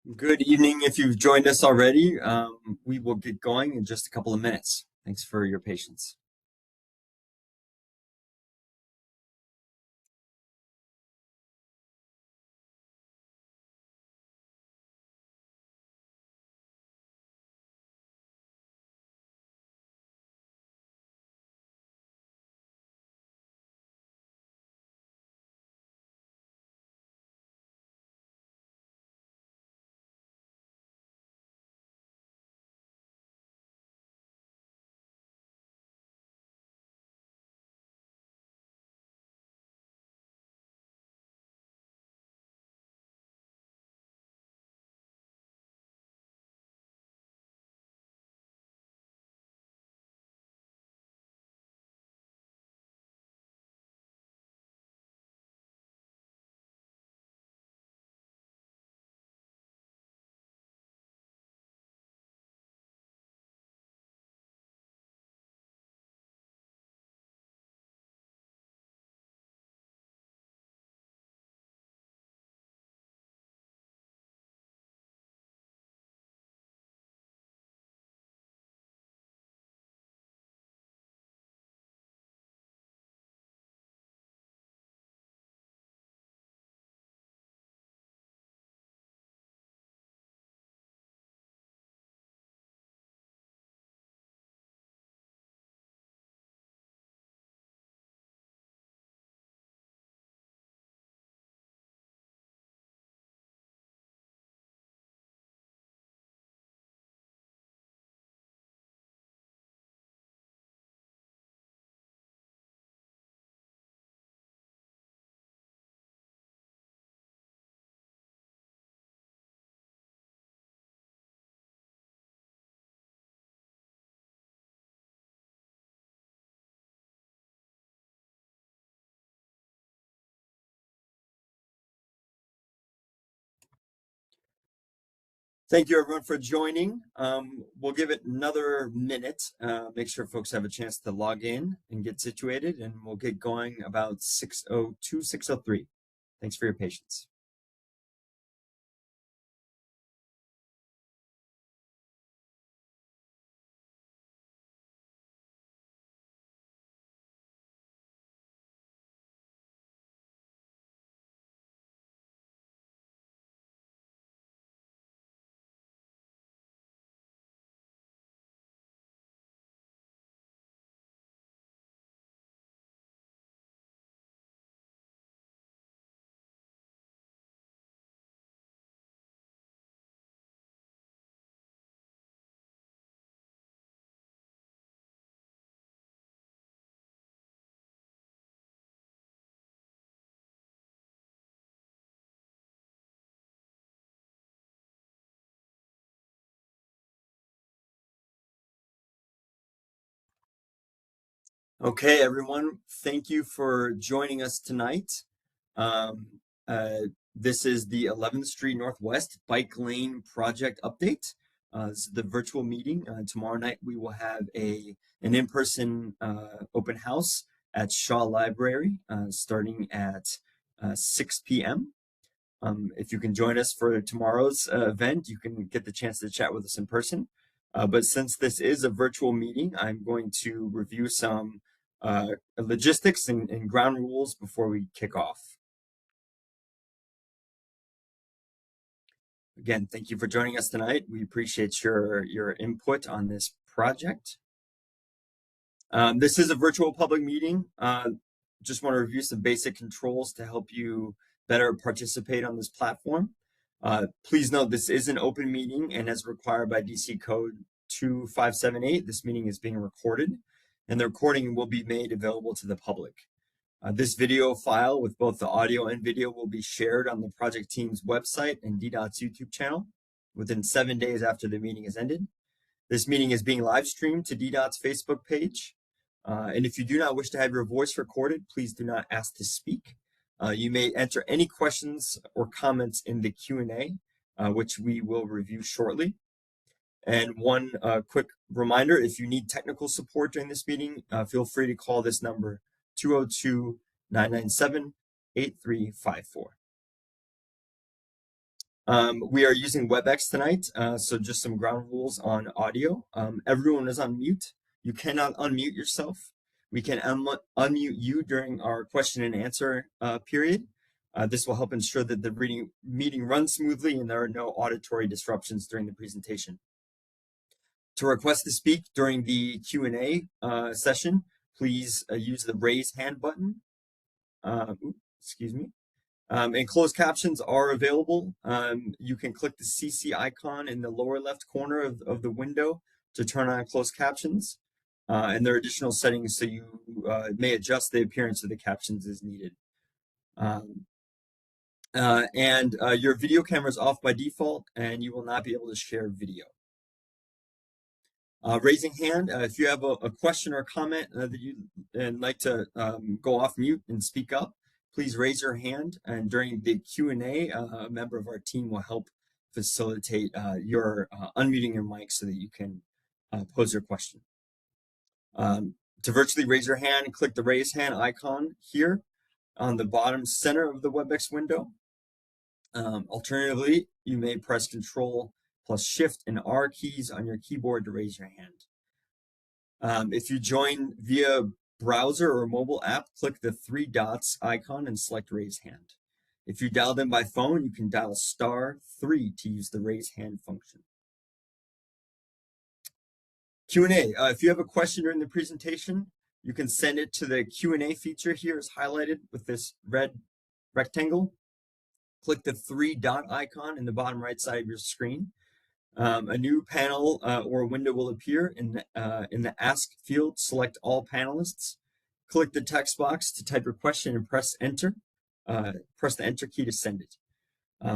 Good evening. If you've joined us already, we will get going in just a couple of minutes. Thanks for your patience. Thank you, everyone, for joining. We'll give it another minute, make sure folks have a chance to log in and get situated, and we'll get going about 6:02, 6:03. Thanks for your patience. Okay, everyone, thank you for joining us tonight. Um, this is the 11th Street Northwest Bike Lane Project Update. This is the virtual meeting. Tomorrow night we will have an in-person open house at Shaw Library starting at 6 p.m. If you can join us for tomorrow's event, you can get the chance to chat with us in person. But since this is a virtual meeting, I'm going to review some logistics and ground rules before we kick off. Again, thank you for joining us tonight. We appreciate your input on this project. This is a virtual public meeting. Just want to review some basic controls to help you better participate on this platform. Please note this is an open meeting, and as required by DC Code 2578, this meeting is being recorded, and the recording will be made available to the public. This video file with both the audio and video will be shared on the project team's website and DDOT's YouTube channel within 7 days after the meeting is ended. This meeting is being live streamed to DDOT's Facebook page. And if you do not wish to have your voice recorded, please do not ask to speak. You may enter any questions or comments in the Q&A, which we will review shortly. And one quick reminder, if you need technical support during this meeting, feel free to call this number 202-997-8354. We are using WebEx tonight, so just some ground rules on audio. Everyone is on mute. You cannot unmute yourself. We can unmute you during our question and answer period. This will help ensure that the meeting runs smoothly and there are no auditory disruptions during the presentation. To request to speak during the Q&A session, please use the raise hand button. Excuse me. And closed captions are available. You can click the CC icon in the lower left corner of the window to turn on closed captions. And there are additional settings so you may adjust the appearance of the captions as needed. Your video camera is off by default and you will not be able to share video. Raising hand, if you have a question or comment that you'd like to go off mute and speak up, please raise your hand, and during the Q&A, a member of our team will help facilitate your unmuting your mic so that you can pose your question. To virtually raise your hand, click the raise hand icon here on the bottom center of the WebEx window. Alternatively, you may press Control plus Shift and R keys on your keyboard to raise your hand. If you join via browser or mobile app, click the 3 dots icon and select raise hand. If you dialed in by phone, you can dial *3 to use the raise hand function. Q&A, if you have a question during the presentation, you can send it to the Q&A feature here is highlighted with this red rectangle. Click the 3 dot icon in the bottom right side of your screen. A new panel or window will appear in the Ask field. Select all panelists. Click the text box to type your question and press Enter. Press the Enter key to send it.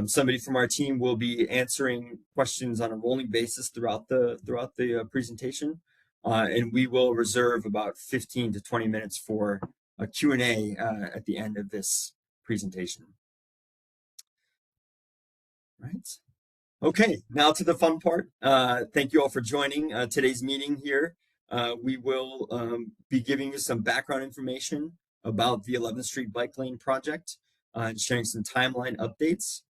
Somebody from our team will be answering questions on a rolling basis throughout the presentation, and we will reserve about 15 to 20 minutes for a Q&A at the end of this presentation. Right. Okay, now to the fun part. Thank you all for joining today's meeting here. We will be giving you some background information about the 11th Street Bike Lane project and sharing some timeline updates.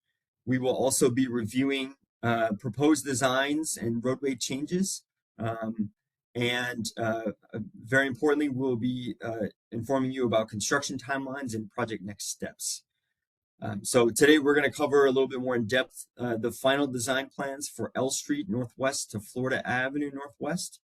We will also be reviewing proposed designs and roadway changes. Very importantly, we'll be informing you about construction timelines and project next steps. So today we're going to cover a little bit more in depth the final design plans for L Street Northwest to Florida Avenue Northwest.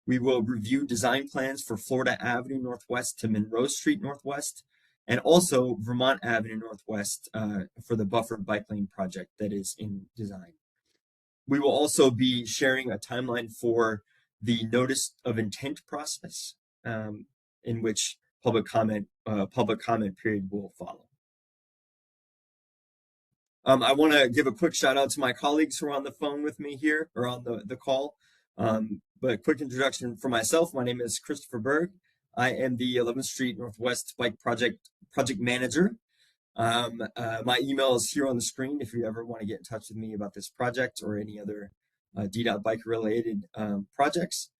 We will review design plans for Florida Avenue Northwest to Monroe Street Northwest, and also Vermont Avenue Northwest for the buffered bike lane project that is in design. We will also be sharing a timeline for the notice of intent process, in which public comment period will follow. I want to give a quick shout out to my colleagues who are on the phone with me here, or on the call. But a quick introduction for myself. My name is Christopher Berg. I am the 11th Street Northwest Bike Project Manager. My email is here on the screen if you ever want to get in touch with me about this project or any other DDOT bike related projects.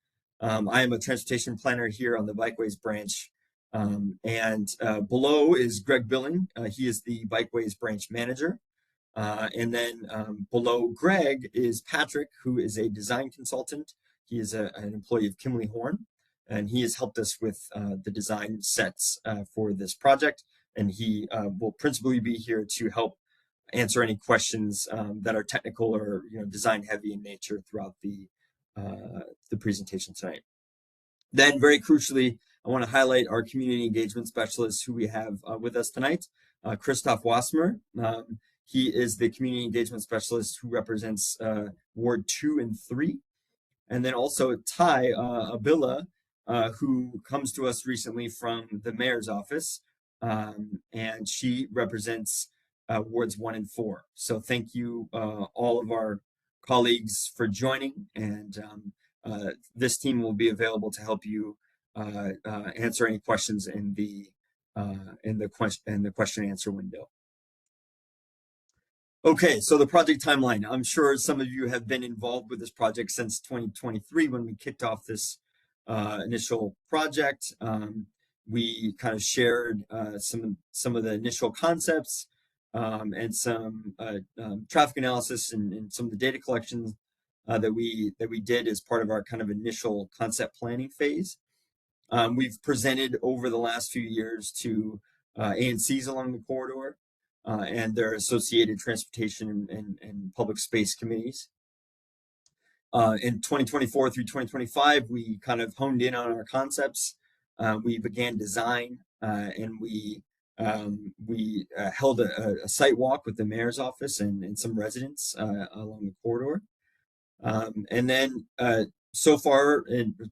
I am a transportation planner here on the Bikeways branch. Below is Greg Billing. He is the Bikeways branch manager. And then below Greg is Patrick, who is a design consultant. He is an employee of Kimley Horn, and he has helped us with the design sets for this project. And he will principally be here to help answer any questions that are technical or design heavy in nature throughout the presentation tonight. Then, very crucially, I want to highlight our community engagement specialist who we have with us tonight, Christoph Wassmer. He is the community engagement specialist who represents Ward 2 and 3. And then also Ty Abilla, who comes to us recently from the mayor's office, and she represents Wards 1 and 4. So thank you all of our colleagues for joining, and this team will be available to help you answer any questions in the question and answer window. Okay, so the project timeline. I'm sure some of you have been involved with this project since 2023 when we kicked off this initial project. We kind of shared some of the initial concepts. and some traffic analysis and some of the data collections that we did as part of our kind of initial concept planning phase. We've presented over the last few years to ANCs along the corridor and their associated transportation and public space committees. In 2024 through 2025, we kind of honed in on our concepts. We began design, and we held a site walk with the mayor's office and some residents along the corridor. And then so far,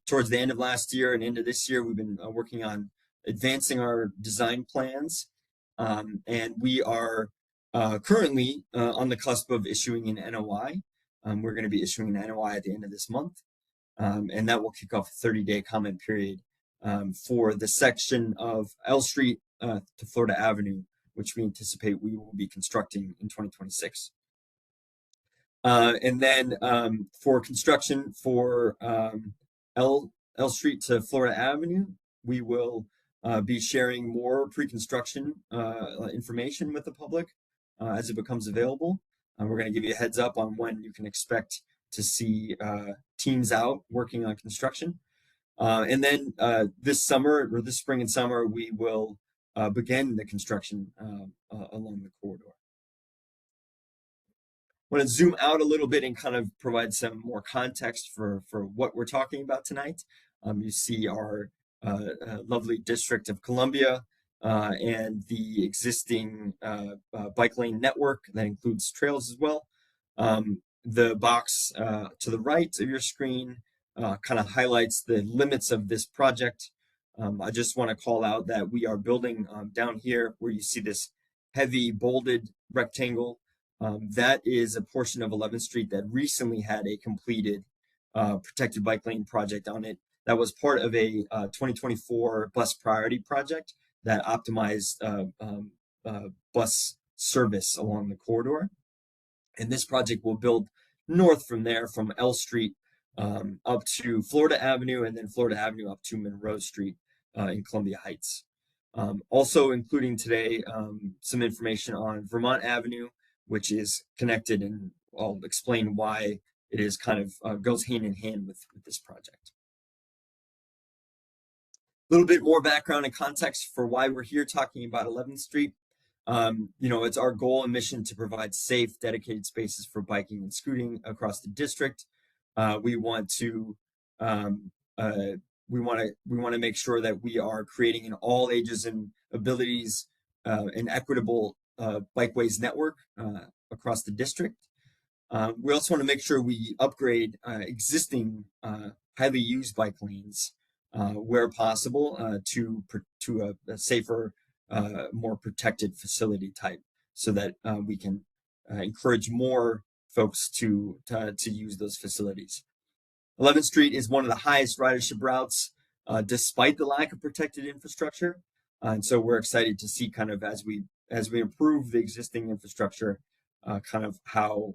towards the end of last year and into this year, we've been working on advancing our design plans. And we are currently on the cusp of issuing an NOI. We're going to be issuing an NOI at the end of this month, and that will kick off a 30-day comment period for the section of L Street to Florida Avenue, which we anticipate we will be constructing in 2026. And then for construction for L Street to Florida Avenue, we will be sharing more pre-construction information with the public as it becomes available. We're going to give you a heads up on when you can expect to see teams out working on construction. And then this summer, or this spring and summer, we will begin the construction along the corridor. I want to zoom out a little bit and kind of provide some more context for what we're talking about tonight. You see our lovely District of Columbia and the existing bike lane network that includes trails as well. The box to the right of your screen kind of highlights the limits of this project. I just want to call out that we are building down here where you see this heavy bolded rectangle. That is a portion of 11th Street that recently had a completed protected bike lane project on it. That was part of a 2024 bus priority project that optimized bus service along the corridor. And this project will build north from there, from L Street up to Florida Avenue, and then Florida Avenue up to Monroe Street in Columbia Heights. Also including today some information on Vermont Avenue, which is connected, and I'll explain why it is kind of goes hand in hand with this project. A little bit more background and context for why we're here talking about 11th Street. It's our goal and mission to provide safe, dedicated spaces for biking and scooting across the district. We want to make sure that we are creating an all ages and abilities an equitable bikeways network across the district. We also want to make sure we upgrade existing highly used bike lanes where possible to a safer, more protected facility type, so that we can encourage more folks to use those facilities. 11th Street is one of the highest ridership routes, despite the lack of protected infrastructure, and so we're excited to see kind of as we improve the existing infrastructure, kind of how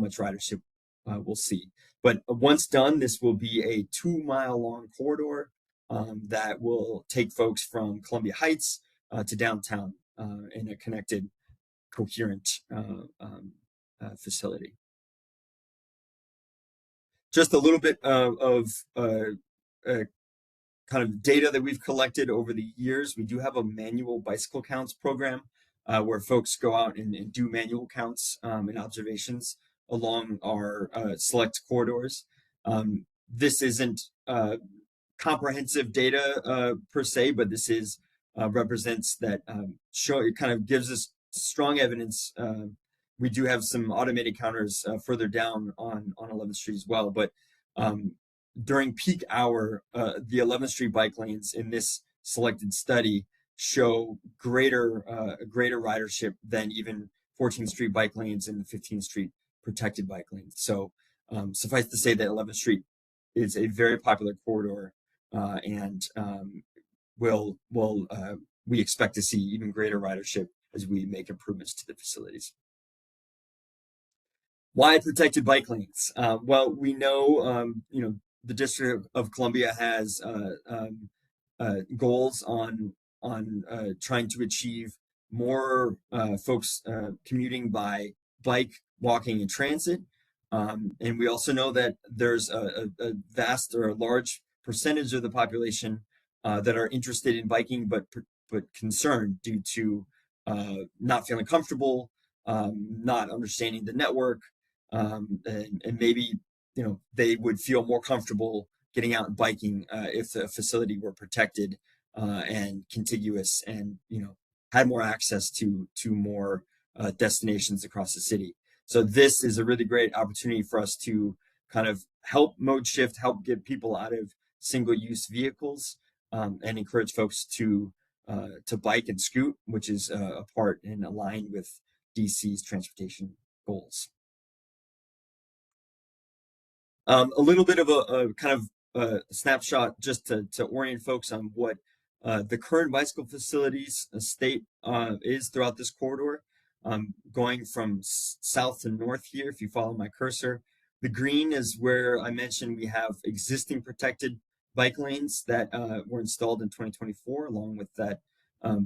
much ridership we'll see. But once done, this will be a 2-mile long corridor that will take folks from Columbia Heights to downtown in a connected, coherent facility. Just a little bit of kind of data that we've collected over the years. We do have a manual bicycle counts program where folks go out and do manual counts and observations along our select corridors. This isn't comprehensive data per se, but this is represents that it kind of gives us strong evidence. We do have some automated counters further down on 11th Street as well, but during peak hour, the 11th Street bike lanes in this selected study show greater ridership than even 14th Street bike lanes and the 15th Street protected bike lanes. So suffice to say that 11th Street is a very popular corridor, and we expect to see even greater ridership as we make improvements to the facilities. Why protected bike lanes? Well, we know, the District of Columbia has goals on trying to achieve more folks commuting by bike, walking, and transit. And we also know that there's a vast or a large percentage of the population that are interested in biking, but concerned due to not feeling comfortable, not understanding the network, and maybe they would feel more comfortable getting out and biking if the facility were protected and contiguous, and had more access to more destinations across the city. So this is a really great opportunity for us to kind of help mode shift, help get people out of single-use vehicles, and encourage folks to bike and scoot, which is a part and aligned with DC's transportation goals. A little bit of a kind of snapshot just to orient folks on what the current bicycle facilities state is throughout this corridor, going from south to north here. If you follow my cursor, the green is where I mentioned we have existing protected bike lanes that were installed in 2024, along with that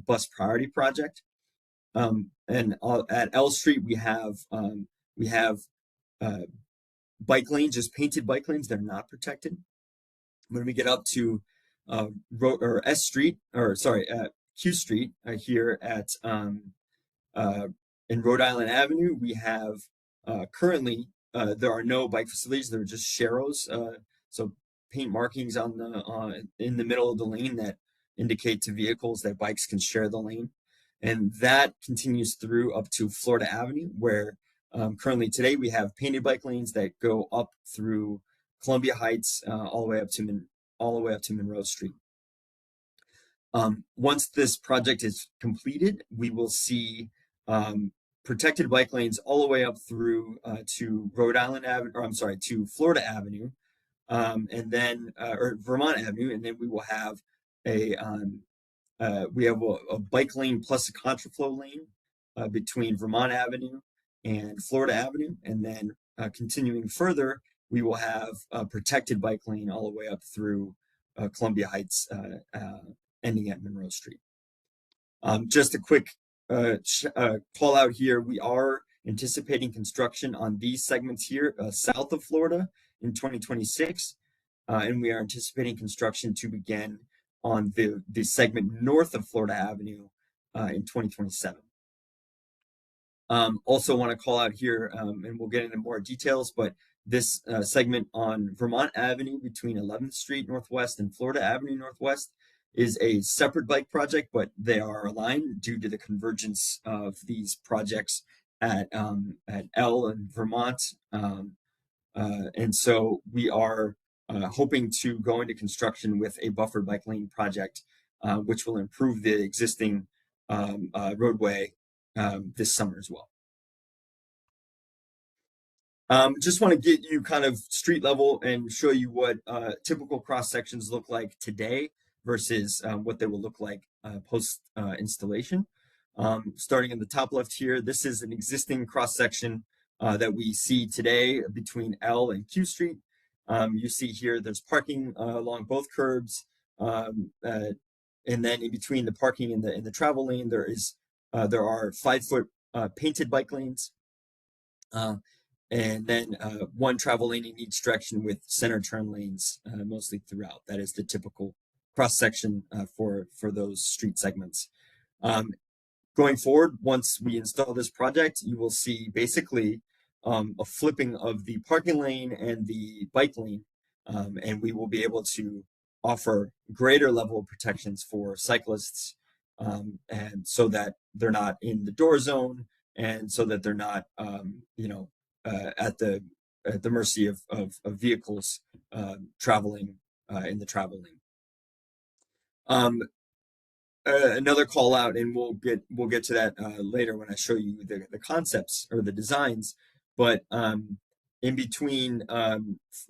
bus priority project. And at L Street, we have bike lanes, just painted bike lanes. They're not protected. When we get up to S Street, or sorry, Q Street here at in Rhode Island Avenue, we have currently there are no bike facilities. There are just sharrows, so paint markings on the in the middle of the lane that indicate to vehicles that bikes can share the lane, and that continues through up to Florida Avenue, where currently today we have painted bike lanes that go up through Columbia Heights all the way up to Monroe Street. Once this project is completed, we will see protected bike lanes all the way up through to Rhode Island Avenue, or I'm sorry, to Florida Avenue, and then or Vermont Avenue, and then we will have a bike lane plus a contraflow lane between Vermont Avenue and Florida Avenue, and then continuing further, we will have a protected bike lane all the way up through Columbia Heights, ending at Monroe Street. Just a quick call out here. We are anticipating construction on these segments here south of Florida in 2026, and we are anticipating construction to begin on the segment north of Florida Avenue in 2027. Also want to call out here, and we'll get into more details, but this segment on Vermont Avenue between 11th Street Northwest and Florida Avenue Northwest is a separate bike project, but they are aligned due to the convergence of these projects at L and Vermont. And so we are hoping to go into construction with a buffered bike lane project, which will improve the existing roadway this summer as well. Just want to get you kind of street level and show you what typical cross sections look like today versus what they will look like post installation. Starting in the top left here, this is an existing cross section that we see today between L and Q Street. You see here there's parking along both curbs, and then in between the parking and the travel lane there are 5-foot painted bike lanes, and then one travel lane in each direction with center turn lanes mostly throughout. That is the typical cross section for those street segments. Going forward, once we install this project, you will see basically a flipping of the parking lane and the bike lane, and we will be able to offer greater level of protections for cyclists, and so that they're not in the door zone, and so that they're not at the mercy of vehicles traveling in the travel lane. Another call out, and we'll get to that later when I show you the concepts or the designs, but in between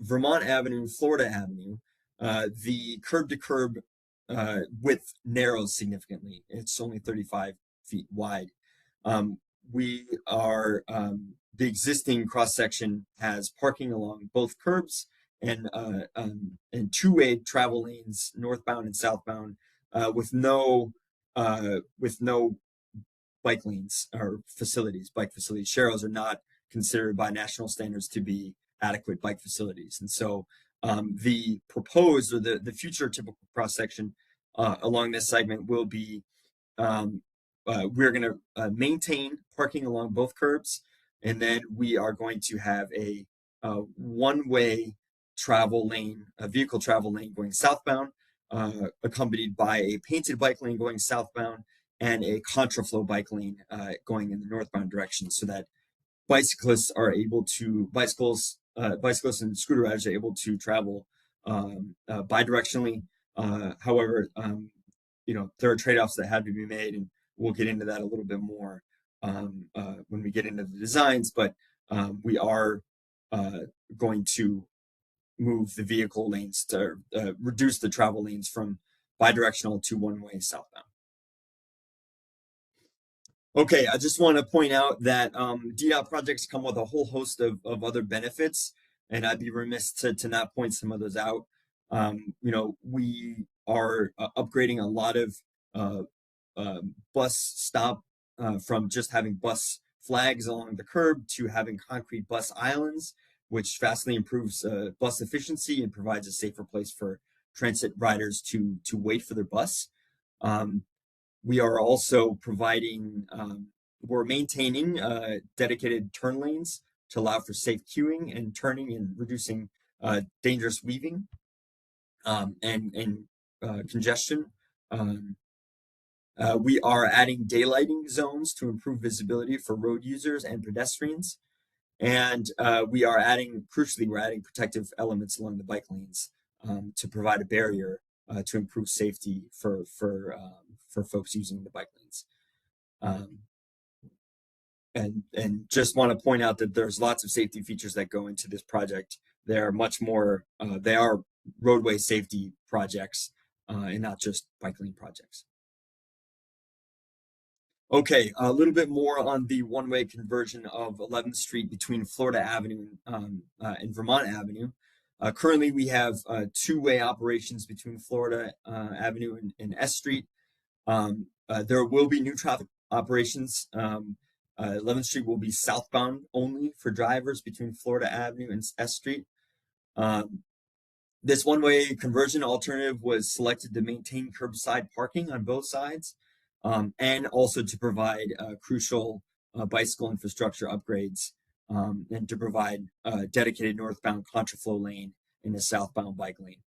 Vermont Avenue and Florida Avenue, the curb to curb width narrows significantly. It's only 35 feet wide. The existing cross section has parking along both curbs and two-way travel lanes, northbound and southbound, with no bike lanes or facilities, bike facilities. Sharrows are not considered by national standards to be adequate bike facilities. And so the proposed or the future typical cross section along this segment will be we're going to maintain parking along both curbs, and then we are going to have a one-way travel lane, a vehicle travel lane going southbound, accompanied by a painted bike lane going southbound and a contraflow bike lane going in the northbound direction, so that bicyclists and scooter riders are able to travel bidirectionally. However, there are trade-offs that have to be made, and we'll get into that a little bit more when we get into the designs, but we are going to move the vehicle lanes to reduce the travel lanes from bidirectional to one-way southbound. Okay, I just want to point out that DDOT projects come with a whole host of other benefits, and I'd be remiss to not point some of those out. We are upgrading a lot of bus stop from just having bus flags along the curb to having concrete bus islands, which vastly improves bus efficiency and provides a safer place for transit riders to wait for their bus. We are also providing, we're maintaining dedicated turn lanes to allow for safe queuing and turning and reducing dangerous weaving and congestion. We are adding daylighting zones to improve visibility for road users and pedestrians. And crucially, we're adding protective elements along the bike lanes to provide a barrier to improve safety for folks using the bike lanes. And just want to point out that there's lots of safety features that go into this project. They are much more, they are roadway safety projects and not just bike lane projects. Okay, a little bit more on the one-way conversion of 11th Street between Florida Avenue and Vermont Avenue. Currently, we have two-way operations between Florida Avenue and S Street. There will be new traffic operations. 11th Street will be southbound only for drivers between Florida Avenue and S Street. This one-way conversion alternative was selected to maintain curbside parking on both sides, and also to provide crucial bicycle infrastructure upgrades and to provide a dedicated northbound contraflow lane in a southbound bike lane.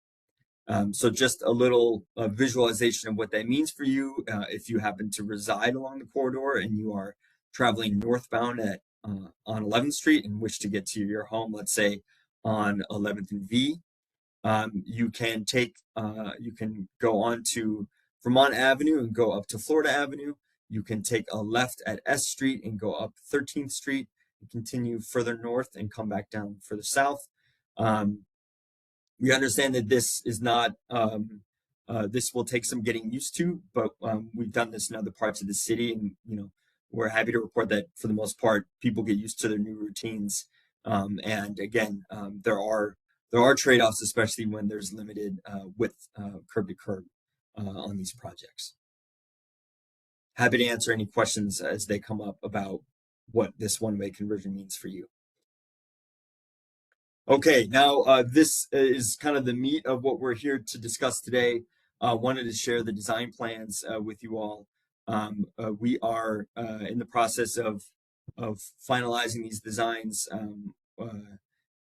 So just a little visualization of what that means for you if you happen to reside along the corridor and you are traveling northbound on 11th Street and wish to get to your home, let's say on 11th and V. You can go on to Vermont Avenue and go up to Florida Avenue. You can take a left at S Street and go up 13th Street and continue further north and come back down further south. We understand that this is not, this will take some getting used to, but we've done this in other parts of the city, and we're happy to report that for the most part, people get used to their new routines. And again, there are trade-offs, especially when there's limited width curb to curb on these projects. Happy to answer any questions as they come up about what this one-way conversion means for you. Okay, now this is kind of the meat of what we're here to discuss today. Wanted to share the design plans with you all. We are in the process of finalizing these designs,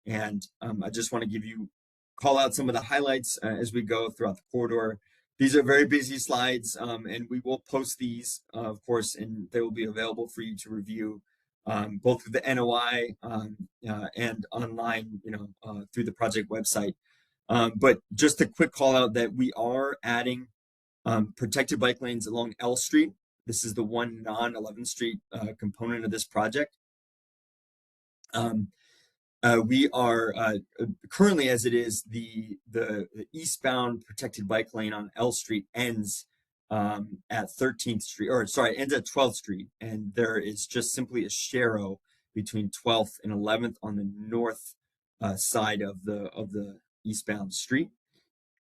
and I just want to call out some of the highlights as we go throughout the corridor. These are very busy slides, and we will post these, of course, and they will be available for you to review, both with the NOI and online, through the project website. But just a quick call out that we are adding protected bike lanes along L Street. This is the one non-11th Street component of this project. We are currently, as it is, the eastbound protected bike lane on L Street ends at 13th Street, ends at 12th Street, and there is just simply a sharrow between 12th and 11th on the north side of the eastbound street.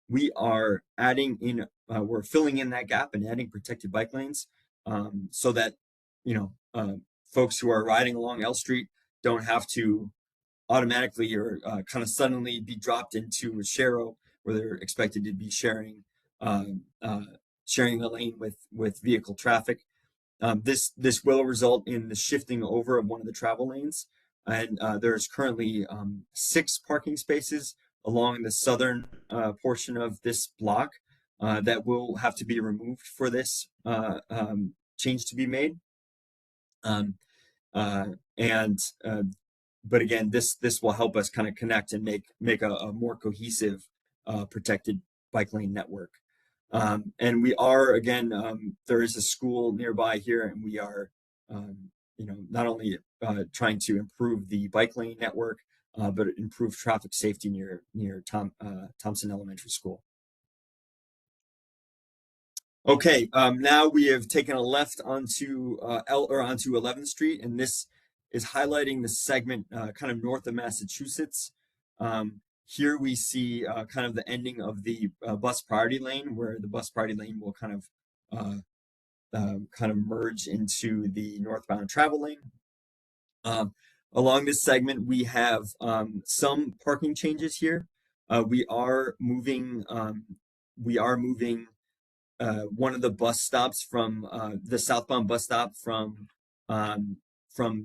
We are adding in, we're filling in that gap and adding protected bike lanes so that folks who are riding along L Street don't have to automatically or kind of suddenly be dropped into a sharrow where they're expected to be sharing the lane with vehicle traffic. This will result in the shifting over of one of the travel lanes, and there's currently 6 parking spaces along the southern portion of this block that will have to be removed for this change to be made. But again, this will help us kind of connect and make a more cohesive protected bike lane network. And we are, again, there is a school nearby here, and we are, not only trying to improve the bike lane network, but improve traffic safety near Thompson Elementary School. Okay, now we have taken a left onto onto 11th Street, and this is highlighting the segment kind of north of Massachusetts. Here we see kind of the ending of the bus priority lane, where the bus priority lane will kind of merge into the northbound travel lane. Along this segment, we have some parking changes here. We are moving one of the bus stops from the southbound bus stop from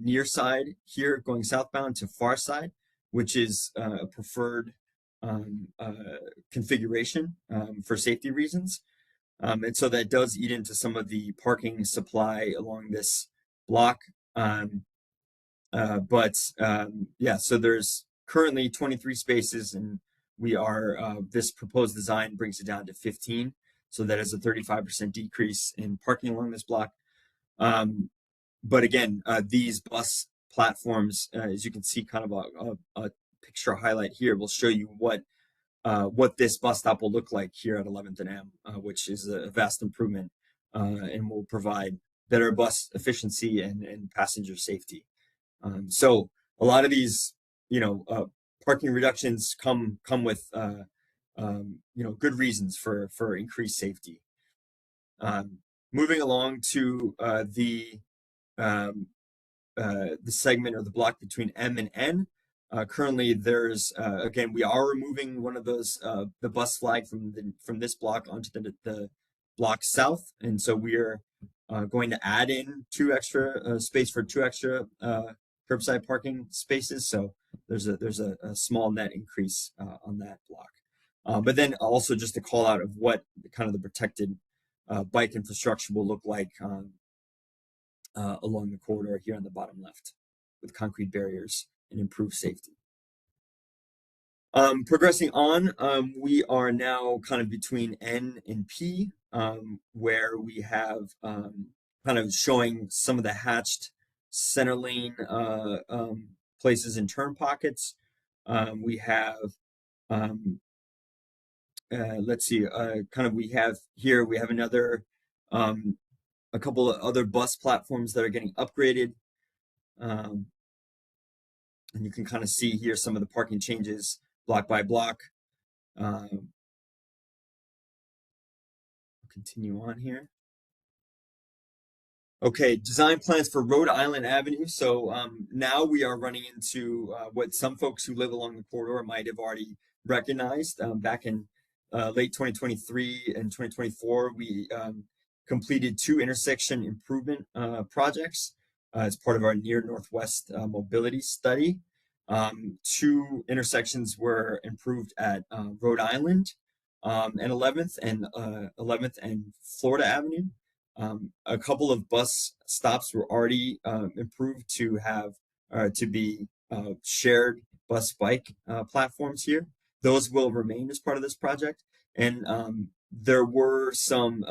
near side here going southbound to far side, which is a preferred configuration for safety reasons. And so that does eat into some of the parking supply along this block. Yeah, so there's currently 23 spaces, and we are, this proposed design brings it down to 15. So that is a 35% decrease in parking along this block. But again, these bus platforms, as you can see, kind of a picture highlight here, will show you what this bus stop will look like here at 11th and M, which is a vast improvement and will provide better bus efficiency and passenger safety. So a lot of these, parking reductions come with good reasons for increased safety. Moving along to the segment or the block between M and N. Currently, there's again, we are removing one of those the bus flag from this block onto the block south, and so we're going to add in 2 extra space for 2 extra curbside parking spaces. So there's a small net increase on that block. But then also just a call out of what kind of the protected bike infrastructure will look like along the corridor here on the bottom left, with concrete barriers and improved safety. Progressing on, we are now kind of between N and P, where we have kind of showing some of the hatched center lane places and turn pockets. We have, let's see, we have another, a couple of other bus platforms that are getting upgraded. And you can kind of see here some of the parking changes block by block. Continue on here. Okay, design plans for Rhode Island Avenue. So now we are running into what some folks who live along the corridor might have already recognized. Back in late 2023 and 2024, we completed 2 intersection improvement projects as part of our near northwest mobility study. 2 intersections were improved at Rhode Island and 11th and Florida Avenue. A couple of bus stops were already improved to have to be shared bus bike platforms here. Those will remain as part of this project, and there were some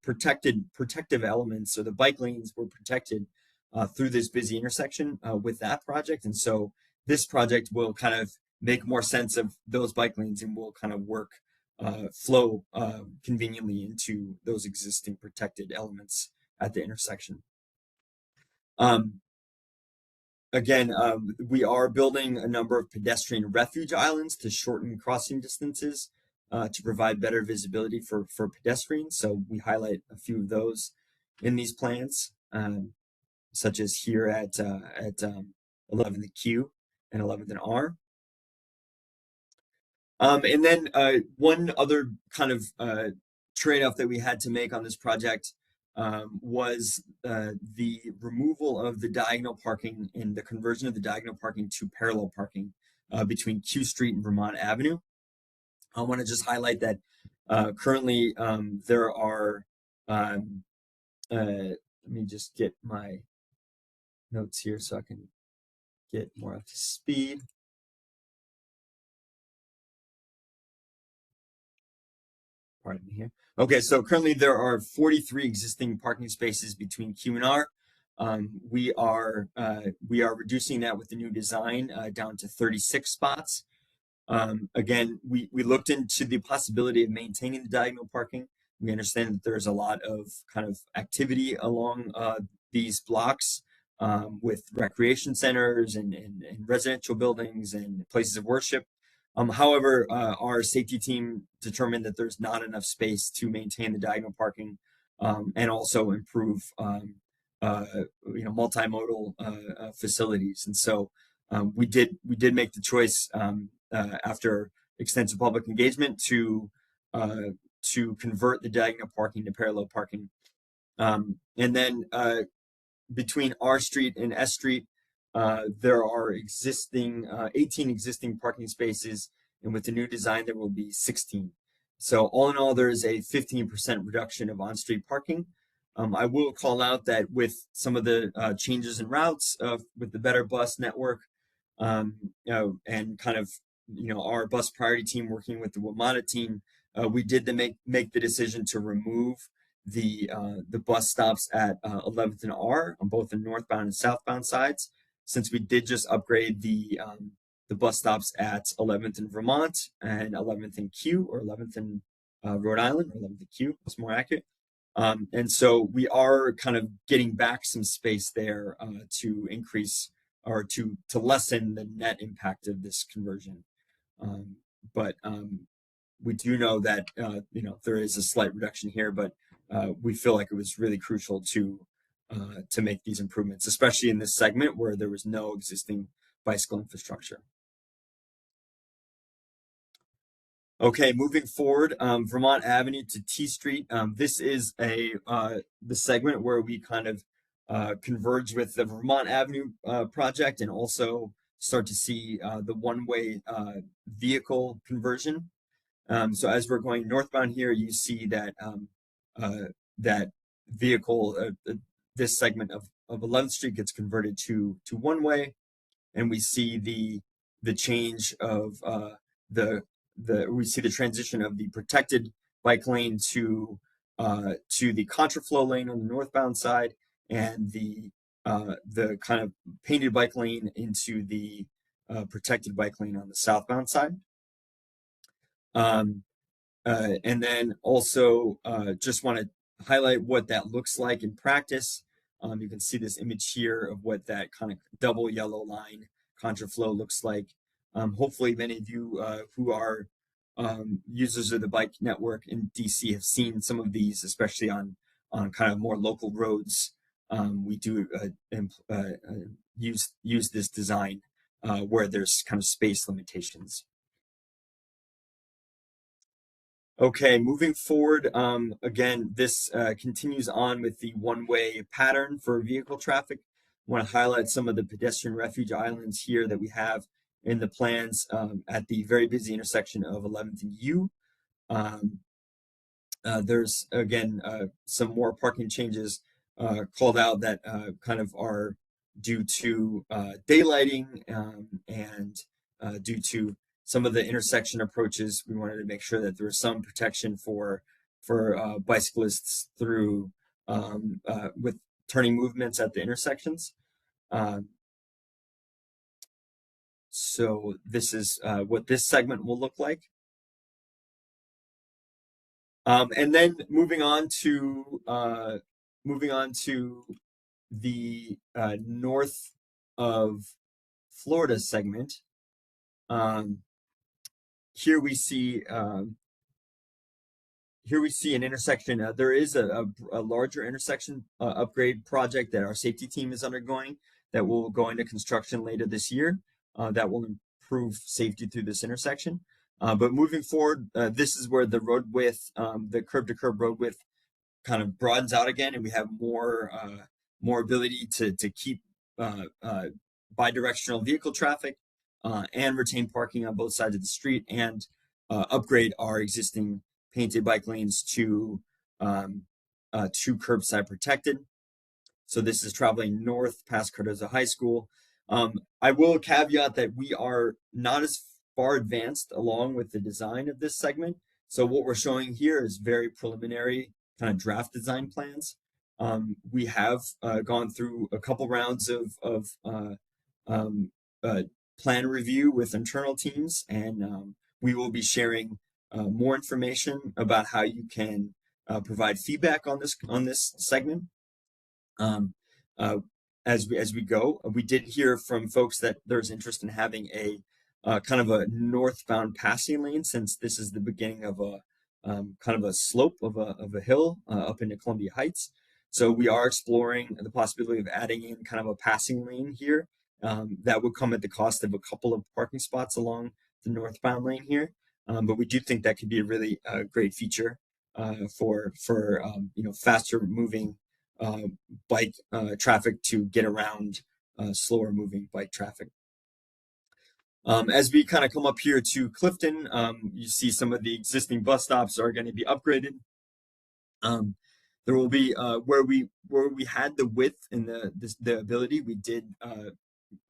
protective elements, so the bike lanes were protected through this busy intersection with that project, and so this project will kind of make more sense of those bike lanes and will kind of flow conveniently into those existing protected elements at the intersection. Again, we are building a number of pedestrian refuge islands to shorten crossing distances to provide better visibility for pedestrians. So we highlight a few of those in these plans. such as here at 11th Q and 11th and R. And then one other kind of trade-off that we had to make on this project was the removal of the diagonal parking and the conversion of the diagonal parking to parallel parking between Q Street and Vermont Avenue. I want to just highlight that currently there are, let me just get my notes here so I can get more up to speed. Pardon me here. Okay, so currently there are 43 existing parking spaces between Q and R. We are reducing that with the new design down to 36 spots. Again, we looked into the possibility of maintaining the diagonal parking. We understand that there's a lot of kind of activity along these blocks with recreation centers and residential buildings and places of worship. However, our safety team determined that there's not enough space to maintain the diagonal parking and also improve multimodal facilities. And so we did make the choice after extensive public engagement to convert the diagonal parking to parallel parking. And then between R Street and S Street, there are 18 existing parking spaces, and with the new design, there will be 16. So all in all, there is a 15% reduction of on-street parking. I will call out that with some of the changes in routes with the better bus network, and kind of our bus priority team working with the WMATA team, we did make the decision to remove the bus stops at 11th and R on both the northbound and southbound sides, since we did just upgrade the bus stops at 11th and Vermont and 11th and Q, or 11th and Rhode Island, or 11th and Q, was more accurate. And so we are kind of getting back some space there to increase or to lessen the net impact of this conversion. But we do know that there is a slight reduction here, but we feel like it was really crucial to make these improvements, especially in this segment where there was no existing bicycle infrastructure. Okay, moving forward, Vermont Avenue to T Street. This is the segment where we kind of converge with the Vermont Avenue project and also start to see the one-way vehicle conversion. So as we're going northbound here, you see that that vehicle, this segment of 11th Street gets converted to one-way, and we see the change of we see the transition of the protected bike lane to the contraflow lane on the northbound side, and the kind of painted bike lane into the protected bike lane on the southbound side. And then also just want to highlight what that looks like in practice. You can see this image here of what that kind of double yellow line contraflow looks like. Hopefully many of you who are users of the bike network in DC have seen some of these, especially on kind of more local roads. We do use this design where there's kind of space limitations. Okay, moving forward, again, this continues on with the one-way pattern for vehicle traffic. I want to highlight some of the pedestrian refuge islands here that we have in the plans at the very busy intersection of 11th and U. There's, again, some more parking changes called out that kind of are due to daylighting and due to some of the intersection approaches. We wanted to make sure that there was some protection for bicyclists through with turning movements at the intersections. So this is what this segment will look like. And then moving on to the north of Florida segment. Here we see here we see an intersection. There is a larger intersection upgrade project that our safety team is undergoing that will go into construction later this year that will improve safety through this intersection. But moving forward, this is where the road width, the curb-to-curb road width kind of broadens out again, and we have more ability to keep bidirectional vehicle traffic and retain parking on both sides of the street and upgrade our existing painted bike lanes to curbside protected. So this is traveling north past Cardozo High School. I will caveat that we are not as far advanced along with the design of this segment. So what we're showing here is very preliminary kind of draft design plans. We have gone through a couple rounds of plan review with internal teams, and we will be sharing more information about how you can provide feedback on this segment as we go. We did hear from folks that there's interest in having a kind of a northbound passing lane, since this is the beginning of a kind of a slope of a hill up into Columbia Heights. So we are exploring the possibility of adding in kind of a passing lane here that would come at the cost of a couple of parking spots along the northbound lane here. But we do think that could be a really great feature for faster moving bike traffic to get around slower moving bike traffic. As we kind of come up here to Clifton, you see some of the existing bus stops are going to be upgraded. There will be where we had the width and the ability, we did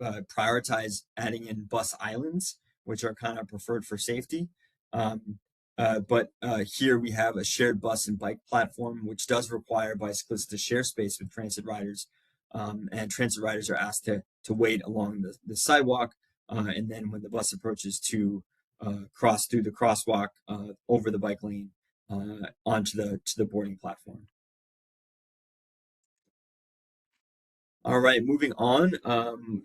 prioritize adding in bus islands, which are kind of preferred for safety. But here we have a shared bus and bike platform, which does require bicyclists to share space with transit riders, and transit riders are asked to wait along the sidewalk, and then when the bus approaches to cross through the crosswalk over the bike lane onto the boarding platform. All right, moving on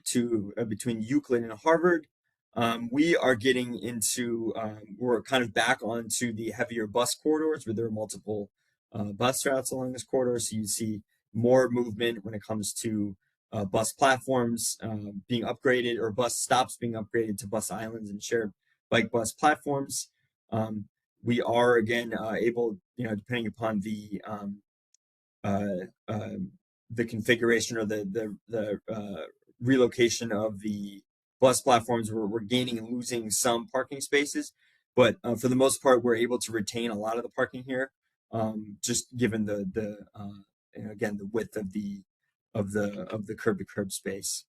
to between Euclid and Harvard. We are getting into, we're kind of back onto the heavier bus corridors where there are multiple bus routes along this corridor. So you see more movement when it comes to bus platforms being upgraded, or bus stops being upgraded to bus islands and shared bike bus platforms. We are again able, depending upon the configuration or the relocation of the bus platforms, we're gaining and losing some parking spaces, but for the most part, we're able to retain a lot of the parking here, just given again the width of the curb to curb space.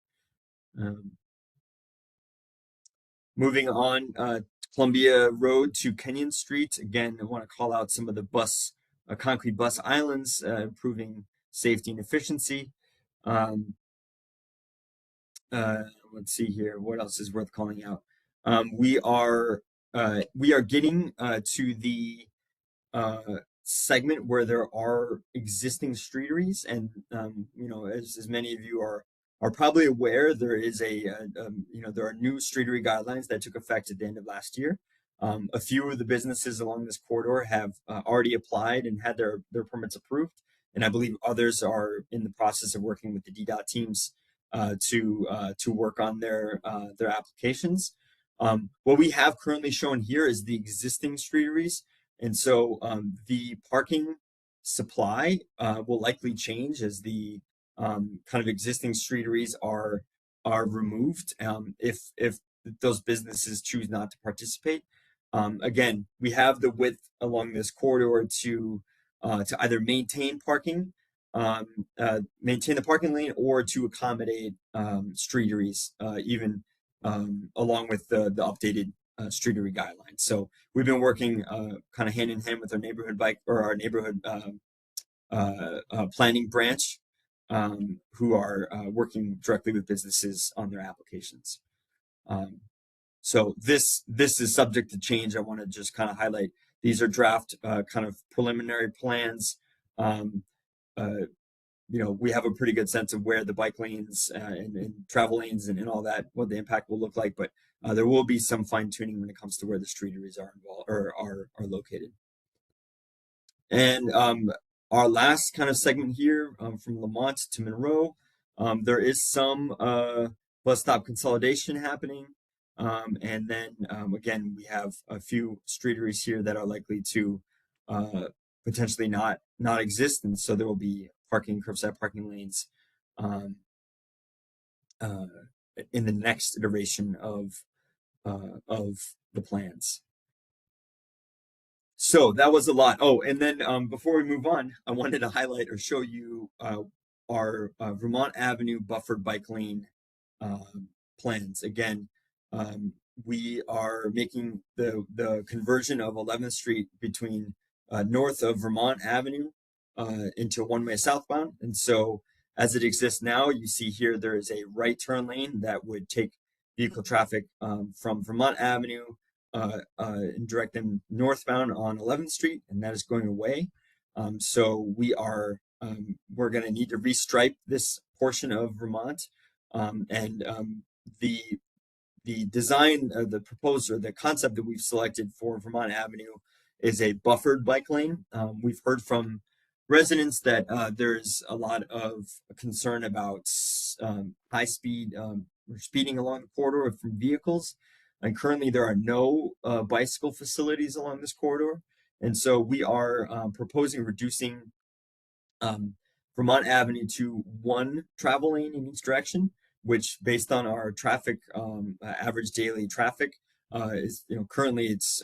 Moving on, Columbia Road to Kenyon Street. Again, I want to call out some of the concrete bus islands, improving safety and efficiency. Let's see here. What else is worth calling out? We are getting to the segment where there are existing streeteries, and as many of you are probably aware, there is there are new streetery guidelines that took effect at the end of last year. A few of the businesses along this corridor have already applied and had their permits approved, and I believe others are in the process of working with the DDOT teams to work on their applications. What we have currently shown here is the existing streeteries, and so the parking supply will likely change as the kind of existing streeteries are removed, if those businesses choose not to participate. Again, we have the width along this corridor to either maintain the parking lane, or to accommodate streeteries, even along with the updated streetery guidelines. So we've been working kind of hand in hand with our neighborhood planning branch, who are working directly with businesses on their applications. So this is subject to change. I want to just kind of highlight, these are draft kind of preliminary plans. We have a pretty good sense of where the bike lanes and travel lanes and all that, what the impact will look like, but there will be some fine tuning when it comes to where the streeteries are involved or are located. And our last kind of segment here, from Lamont to Monroe, there is some bus stop consolidation happening. And then again, we have a few streeteries here that are likely to potentially not exist, and so there will be curbside parking lanes um, uh, in the next iteration of the plans. So that was a lot. Oh, and then before we move on, I wanted to highlight or show you our Vermont Avenue buffered bike lane plans. Again, we are making the conversion of 11th Street between north of Vermont Avenue into one-way southbound. And so as it exists now, you see here there is a right turn lane that would take vehicle traffic from Vermont Avenue and direct them northbound on 11th Street, and that is going away. So we're going to need to restripe this portion of Vermont, and the design, the proposal, the concept that we've selected for Vermont Avenue is a buffered bike lane. We've heard from residents that there's a lot of concern about high speed or speeding along the corridor from vehicles. And currently there are no bicycle facilities along this corridor. And so we are proposing reducing Vermont Avenue to one travel lane in each direction, which based on our traffic, average daily traffic, is, currently it's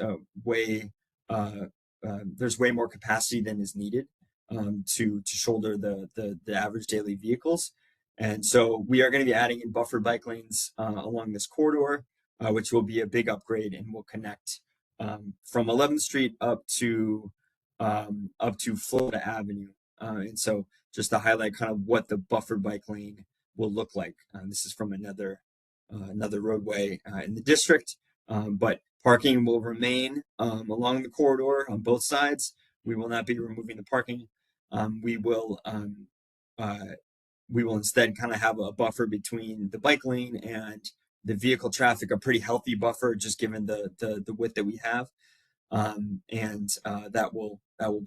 there's way more capacity than is needed to shoulder the average daily vehicles. And so we are going to be adding in buffered bike lanes along this corridor, which will be a big upgrade and will connect from 11th Street up to Florida Avenue. And so just to highlight kind of what the buffered bike lane will look like. This is from another roadway in the district, but parking will remain along the corridor on both sides. We will not be removing the parking. We will instead kind of have a buffer between the bike lane and the vehicle traffic, a pretty healthy buffer, just given the width that we have. And that will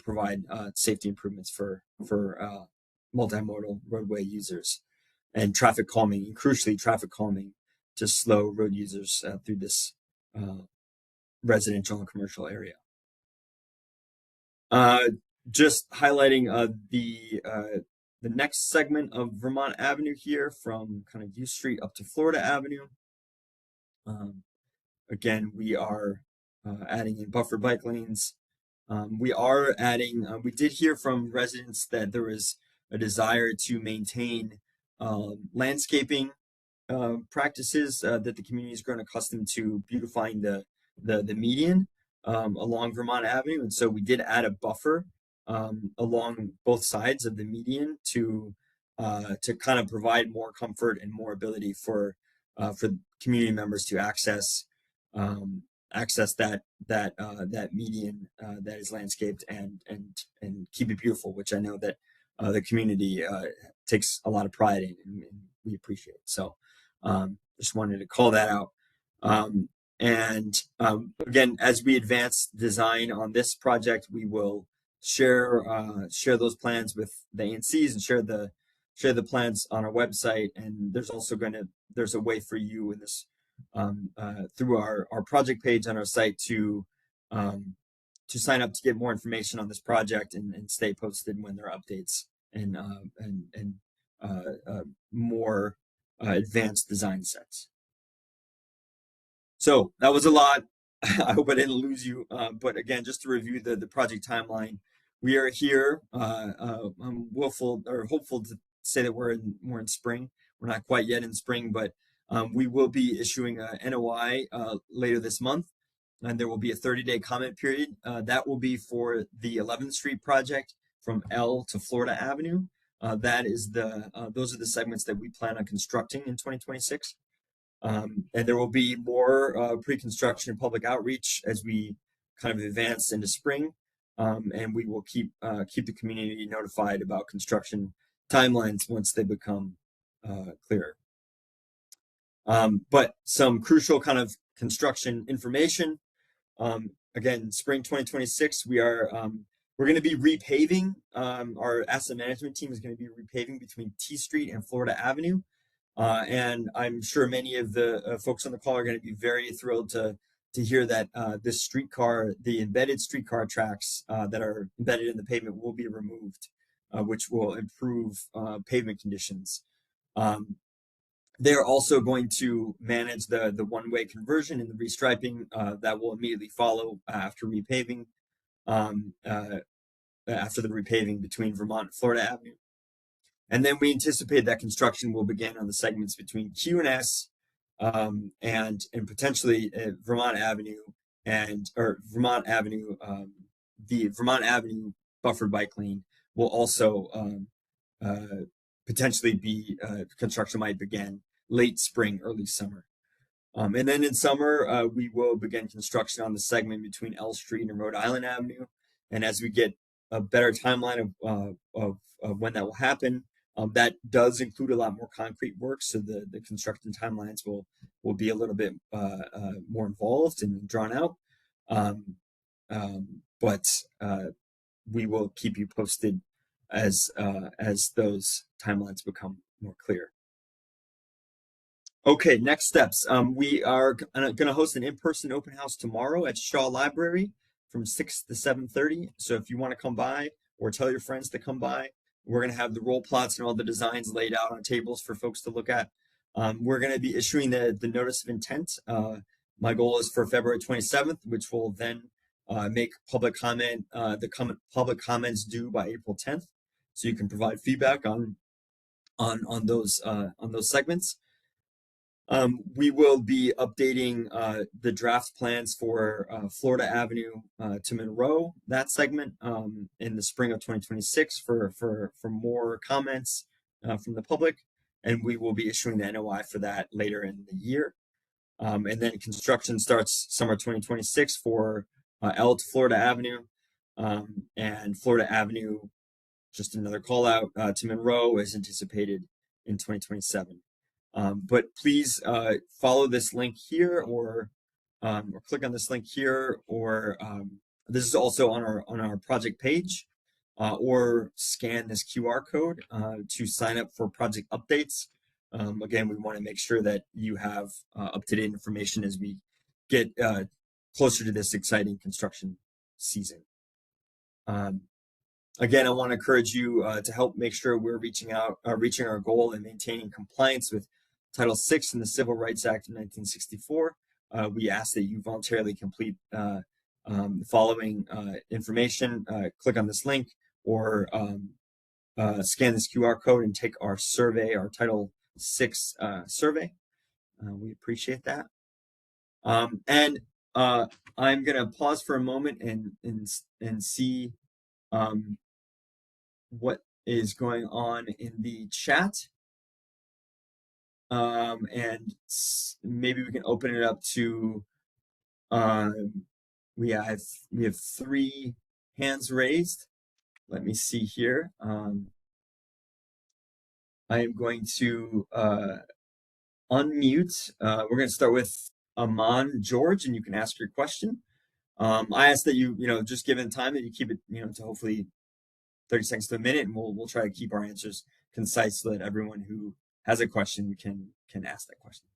provide safety improvements for multimodal roadway users and traffic calming, and crucially traffic calming to slow road users through this residential and commercial area. Just highlighting the next segment of Vermont Avenue here, from kind of U Street up to Florida Avenue. Again, we are adding in buffer bike lanes. We are adding, we did hear from residents that there was a desire to maintain landscaping practices that the community has grown accustomed to beautifying the median along Vermont Avenue. And so we did add a buffer along both sides of the median to kind of provide more comfort and more ability for community members to access that median that is landscaped and keep it beautiful, which I know that the community takes a lot of pride in, and we appreciate. So just wanted to call that out. Again, as we advance design on this project, we will share those plans with the ANCs and share the plans on our website. And there's also there's a way for you in this through our project page on our site to sign up to get more information on this project and stay posted when there are updates and more advanced design sets. So that was a lot. I hope I didn't lose you. But again, just to review the project timeline, we are here. I'm hopeful to say that we're in spring. We're not quite yet in spring, but we will be issuing a NOI later this month, and there will be a 30-day comment period. That will be for the 11th Street project from L to Florida Avenue. Those are the segments that we plan on constructing in 2026. And there will be more pre-construction and public outreach as we kind of advance into spring, and we will keep the community notified about construction timelines once they become clearer. But some crucial kind of construction information. Again, spring 2026, we are We're going to be repaving. Our asset management team is going to be repaving between T Street and Florida Avenue. And I'm sure many of the folks on the call are going to be very thrilled to hear that this the embedded streetcar tracks that are embedded in the pavement will be removed, which will improve pavement conditions. They're also going to manage the one-way conversion and the restriping that will immediately follow after repaving. After the repaving between Vermont and Florida Avenue. And then we anticipate that construction will begin on the segments between Q and S and potentially Vermont Avenue the Vermont Avenue buffered bike lane will also potentially be construction might begin late spring, early summer. And then in summer, we will begin construction on the segment between L Street and Rhode Island Avenue. And as we get a better timeline of when that will happen, that does include a lot more concrete work. So the construction timelines will be a little bit more involved and drawn out. But we will keep you posted as those timelines become more clear. Okay, next steps. We are going to host an in-person open house tomorrow at Shaw Library from 6 to 7:30. So if you want to come by or tell your friends to come by, we're going to have the roll plots and all the designs laid out on tables for folks to look at. We're going to be issuing the notice of intent. My goal is for February 27th, which will then make public comment, public comments due by April 10th. So you can provide feedback on those segments. We will be updating the draft plans for Florida Avenue to Monroe, that segment, in the spring of 2026 for more comments from the public. And we will be issuing the NOI for that later in the year. And then construction starts summer 2026 for L to Florida Avenue, and Florida Avenue, just another call out to Monroe, is anticipated in 2027. But please follow this link here, or click on this link here, or this is also on our project page, or scan this QR code to sign up for project updates. Again, we want to make sure that you have up-to-date information as we get closer to this exciting construction season. Again, I want to encourage you to help make sure we're reaching our goal and maintaining compliance with Title VI in the Civil Rights Act of 1964. We ask that you voluntarily complete the following information. Click on this link or scan this QR code and take our survey, our Title VI survey. We appreciate that. And I'm going to pause for a moment and see what is going on in the chat. And maybe we can open it up to we have 3 hands raised. Let me see here. I am going to unmute. We're going to start with Aman George, and you can ask your question. I ask that you just given time, that you keep it to hopefully 30 seconds to a minute, and we'll try to keep our answers concise so that everyone who has a question can ask that question.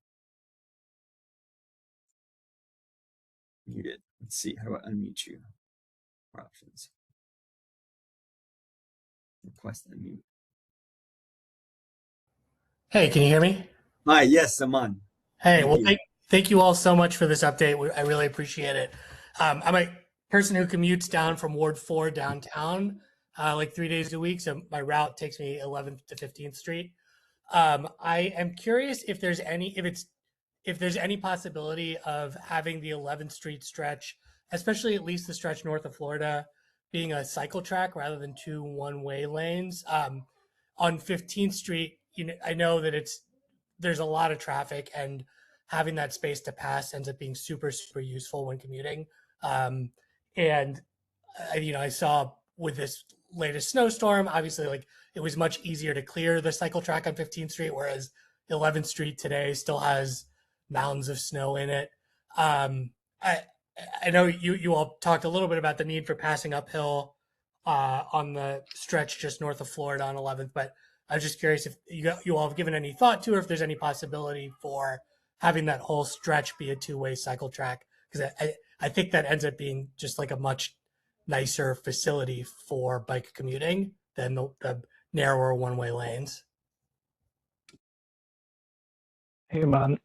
Muted. Let's see. How do I unmute you? More options. Request unmute. Hey, can you hear me? Hi. Yes, Aman. Hey, well, thank you all so much for this update. I really appreciate it. I'm a person who commutes down from Ward 4 downtown like 3 days a week. So my route takes me 11th to 15th Street. I am curious if there's any possibility of having the 11th Street stretch, especially at least the stretch north of Florida, being a cycle track rather than 2 one-way lanes. On 15th Street, I know that there's a lot of traffic, and having that space to pass ends up being super, super useful when commuting. And I saw with this latest snowstorm, obviously, like, it was much easier to clear the cycle track on 15th Street, whereas 11th Street today still has mounds of snow in it. I know you all talked a little bit about the need for passing uphill on the stretch just north of Florida on 11th. But I was just curious if you all have given any thought to, or if there's any possibility for having that whole stretch be a two-way cycle track, because I think that ends up being just like a much nicer facility for bike commuting than the narrower one-way lanes. Hey, man.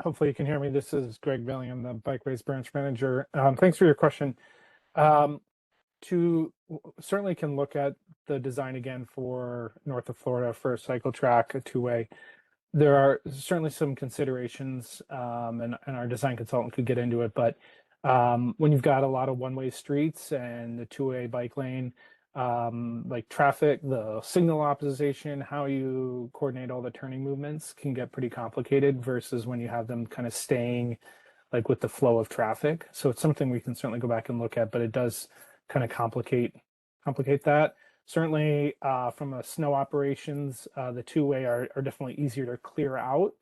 Hopefully you can hear me. This is Greg Bailey. I'm the Bike Race branch manager. Thanks for your question. Certainly can look at the design again for north of Florida for a cycle track, a two-way. There are certainly some considerations, and our design consultant could get into it, but when you've got a lot of one-way streets and the two-way bike lane, like traffic, the signal opposition, how you coordinate all the turning movements can get pretty complicated versus when you have them kind of staying like with the flow of traffic. So it's something we can certainly go back and look at, but it does kind of complicate that. Certainly from a snow operations, the two-way are definitely easier to clear out.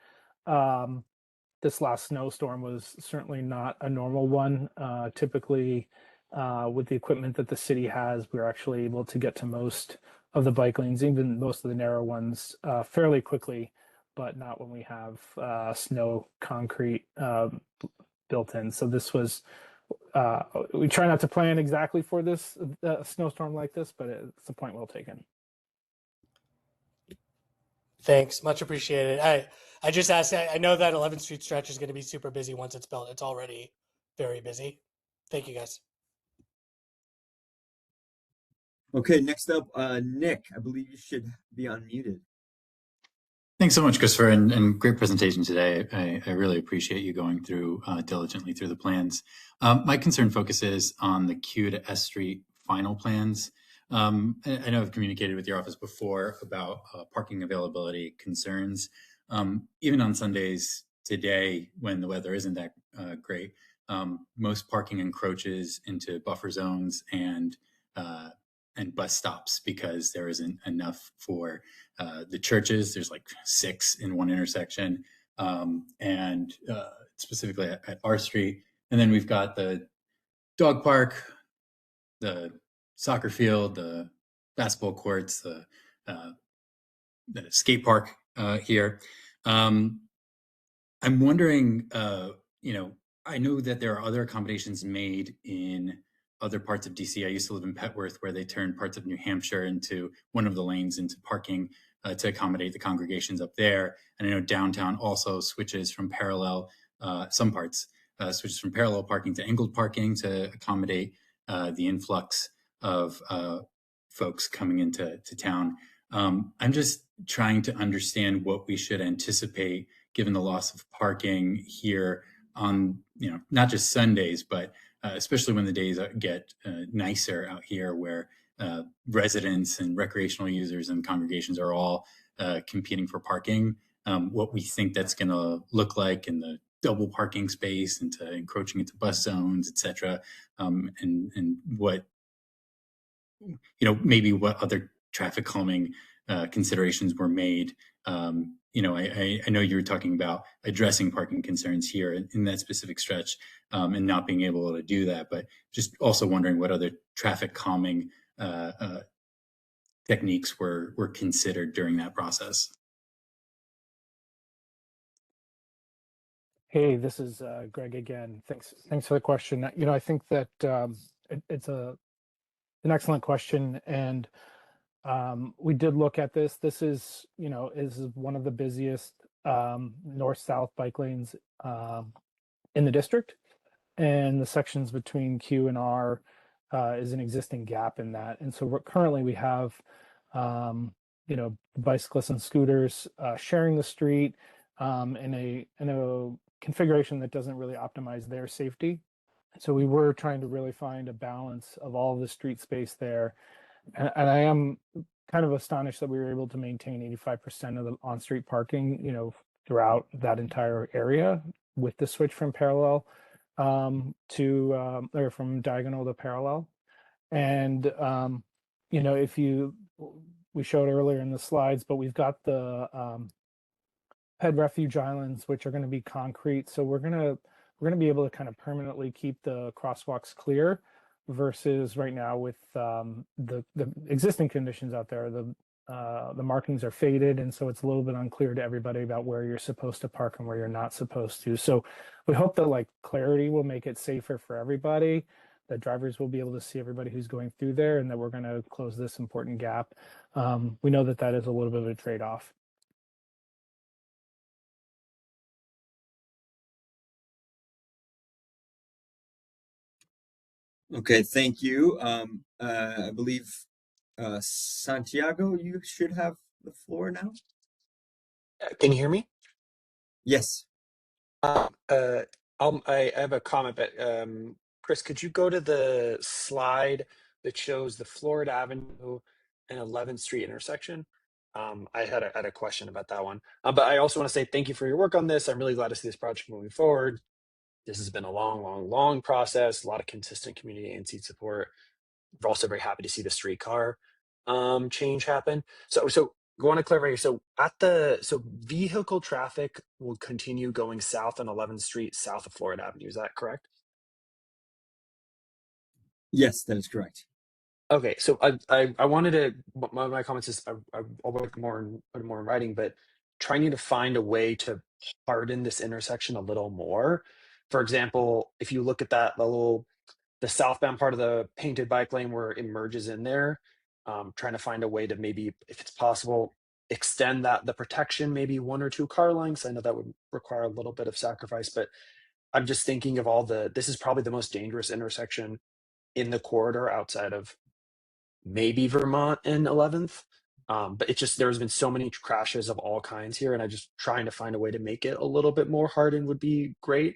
This last snowstorm was certainly not a normal one. Typically, with the equipment that the city has, we're actually able to get to most of the bike lanes, even most of the narrow ones, fairly quickly, but not when we have snow concrete built in. So this was, we try not to plan exactly for this snowstorm like this, but it's a point well taken. Thanks, much appreciated. I just asked, I know that 11th Street stretch is going to be super busy once it's built. It's already very busy. Thank you, guys. Okay, next up, Nick, I believe you should be unmuted. Thanks so much, Christopher, and great presentation today. I really appreciate you going through diligently through the plans. My concern focuses on the Q to S Street final plans. I know I've communicated with your office before about parking availability concerns. Even on Sundays today, when the weather isn't that great, most parking encroaches into buffer zones and bus stops because there isn't enough for the churches. There's like 6 in one intersection, and specifically at R Street. And then we've got the dog park, the soccer field, the basketball courts, the skate park here. I'm wondering, I know that there are other accommodations made in other parts of DC. I used to live in Petworth, where they turned parts of New Hampshire into one of the lanes into parking to accommodate the congregations up there. And I know downtown also switches from parallel, some parts switches from parallel parking to angled parking to accommodate the influx of folks coming into town. I'm just trying to understand what we should anticipate given the loss of parking here on, not just Sundays, but especially when the days get nicer out here, where residents and recreational users and congregations are all competing for parking. What we think that's going to look like in the double parking space, into encroaching into bus zones, et cetera, and what, maybe what other traffic calming considerations were made. I know you were talking about addressing parking concerns here in that specific stretch, and not being able to do that, but just also wondering what other traffic calming techniques were considered during that process. Hey, this is Greg again. Thanks for the question. I think that it's an excellent question, and we did look at this. This is one of the busiest north-south bike lanes in the district, and the sections between Q and R is an existing gap in that. And so currently we have bicyclists and scooters sharing the street in a configuration that doesn't really optimize their safety. So we were trying to really find a balance of all of the street space there. And I am kind of astonished that we were able to maintain 85% of the on-street parking, throughout that entire area with the switch from parallel or from diagonal to parallel. And, we showed earlier in the slides, but we've got the ped refuge islands, which are going to be concrete. So we're going to be able to kind of permanently keep the crosswalks clear. versus right now with the existing conditions out there. The markings are faded, and so it's a little bit unclear to everybody about where you're supposed to park and where you're not supposed to. So we hope that like clarity will make it safer for everybody, that drivers will be able to see everybody who's going through there, and that we're going to close this important gap. We know that that is a little bit of a trade-off. Okay, thank you. I believe Santiago, you should have the floor now. Can you hear me? Yes. I have a comment, but Chris, could you go to the slide that shows the Florida Avenue and 11th Street intersection? I had a question about that one. But I also want to say thank you for your work on this. I'm really glad to see this project moving forward. This has been a long process, a lot of consistent community and seat support. We're also very happy to see the streetcar change happen. So I want to clarify. So vehicle traffic will continue going south on 11th Street, south of Florida Avenue. Is that correct? Yes, that is correct. Okay, so I wanted to my comments is I'll put more in writing, but trying to find a way to harden this intersection a little more. For example, if you look at that the southbound part of the painted bike lane where it merges in there, trying to find a way to maybe, if it's possible, extend the protection, maybe 1 or 2 car lengths. I know that would require a little bit of sacrifice, but I'm just thinking of this is probably the most dangerous intersection in the corridor outside of maybe Vermont and 11th. But there's been so many crashes of all kinds here, and I just trying to find a way to make it a little bit more hardened would be great.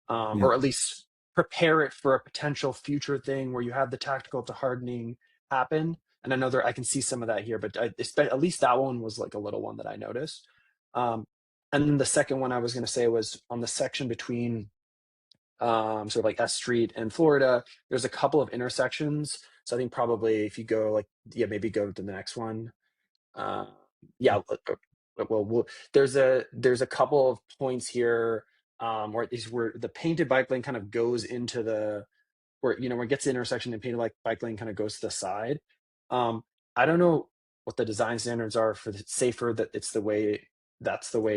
Yeah. Or at least prepare it for a potential future thing where you have the tactical to hardening happen. And I know I can see some of that here, but at least that one was like a little one that I noticed. And then the second one I was going to say was on the section between sort of like S Street and Florida. There's a couple of intersections. So I think probably if you go maybe go to the next one. Yeah, there's a couple of points here where the painted bike lane kind of goes into where it gets the intersection and painted bike lane kind of goes to the side. I don't know what the design standards are for the safer that's the way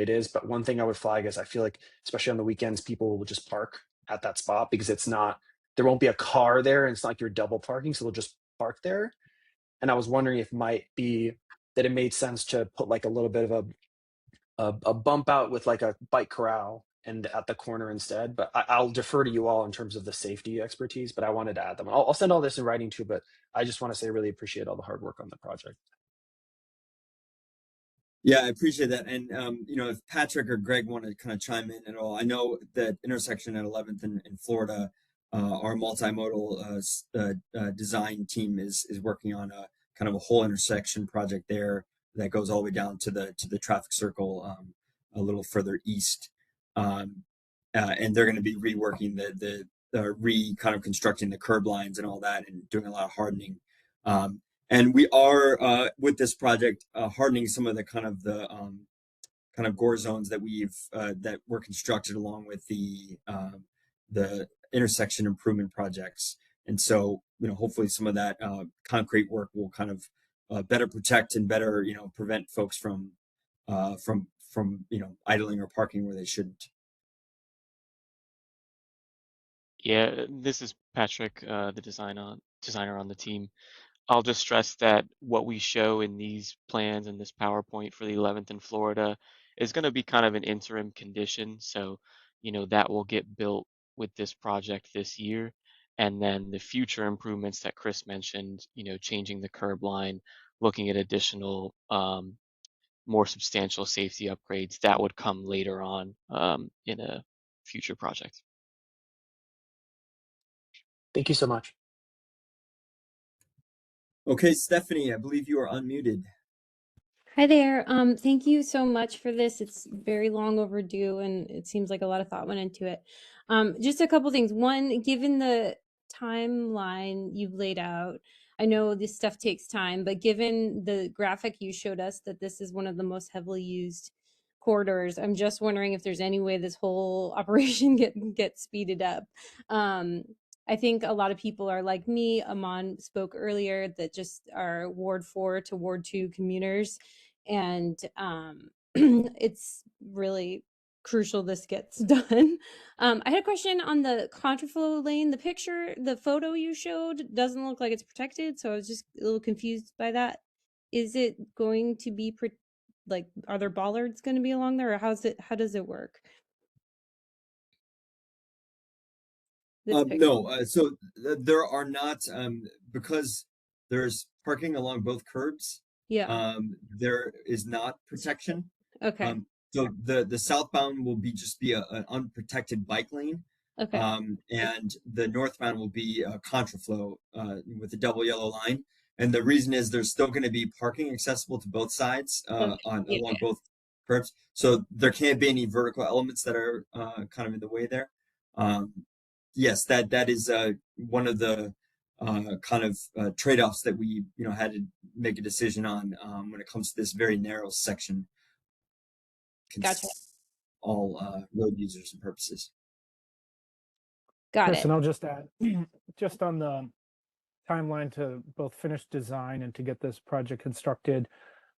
it is. But one thing I would flag is I feel like, especially on the weekends, people will just park at that spot because there won't be a car there, and it's not like you're double parking, so they'll just park there. And I was wondering if it might be that it made sense to put like a little bit of a bump out with like a bike corral and at the corner instead. But I'll defer to you all in terms of the safety expertise, but I wanted to add them. I'll send all this in writing too, but I just want to say I really appreciate all the hard work on the project. Yeah, I appreciate that. And if Patrick or Greg want to kind of chime in at all, I know that intersection at 11th in Florida, our multimodal design team is working on a kind of a whole intersection project there that goes all the way down to the traffic circle a little further east, and they're going to be reworking the kind of constructing the curb lines and all that, and doing a lot of hardening. And we are with this project hardening some of the kind of gore zones that that were constructed along with the intersection improvement projects. And so hopefully some of that concrete work will kind of better protect and better prevent folks from idling or parking where they shouldn't. Yeah, this is Patrick, the designer on the team. I'll just stress that what we show in these plans and this PowerPoint for the 11th in Florida is going to be kind of an interim condition. So, that will get built with this project this year. And then the future improvements that Chris mentioned, changing the curb line, looking at additional, more substantial safety upgrades, that would come later on in a future project. Thank you so much. Okay, Stephanie, I believe you are unmuted. Hi there. Thank you so much for this. It's very long overdue, and it seems like a lot of thought went into it. Just a couple things. One, given the timeline you've laid out, I know this stuff takes time, but given the graphic you showed us that this is one of the most heavily used corridors, I'm just wondering if there's any way this whole operation gets speeded up. I think a lot of people are like me. Amon spoke earlier that just are Ward 4 to Ward 2 commuters. And it's really crucial this gets done. I had a question on the contraflow lane. The picture, the photo you showed doesn't look like it's protected. So I was just a little confused by that. Is it going to be, like, are there bollards going to be along there, or how does it work? This picture. No, so there are not, because there's parking along both curbs. Yeah. There is not protection. Okay. So the southbound will just be an unprotected bike lane. Okay. And the northbound will be a contraflow with a double yellow line. And the reason is there's still going to be parking accessible to both sides along both curbs. So there can't be any vertical elements that are kind of in the way there. Yes, that is one of the kind of trade-offs that we had to make a decision on when it comes to this very narrow section. Gotcha. All road users and purposes. Got Chris, it. and I'll just add, just on the timeline to both finish design and to get this project constructed,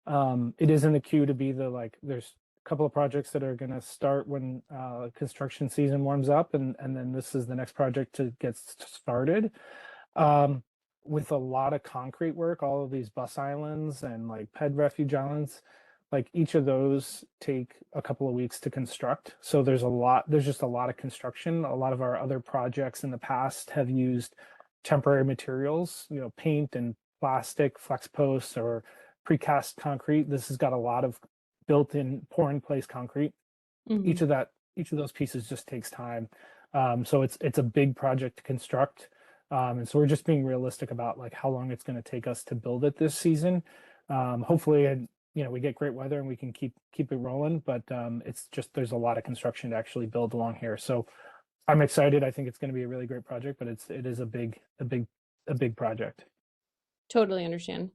it is in the queue to be there's a couple of projects that are going to start when construction season warms up, and then this is the next project to get started. With a lot of concrete work, all of these bus islands and like ped refuge islands, like each of those take a couple of weeks to construct. So there's just a lot of construction. A lot of our other projects in the past have used temporary materials, paint and plastic, flex posts, or precast concrete. This has got a lot of built-in pour-in-place concrete. Mhm. Each of those pieces just takes time. So it's a big project to construct. And so we're just being realistic about like how long it's going to take us to build it this season. Hopefully, we get great weather and we can keep it rolling, but it's just, there's a lot of construction to actually build along here. So I'm excited. I think it's going to be a really great project, but it is a big project. Totally understand.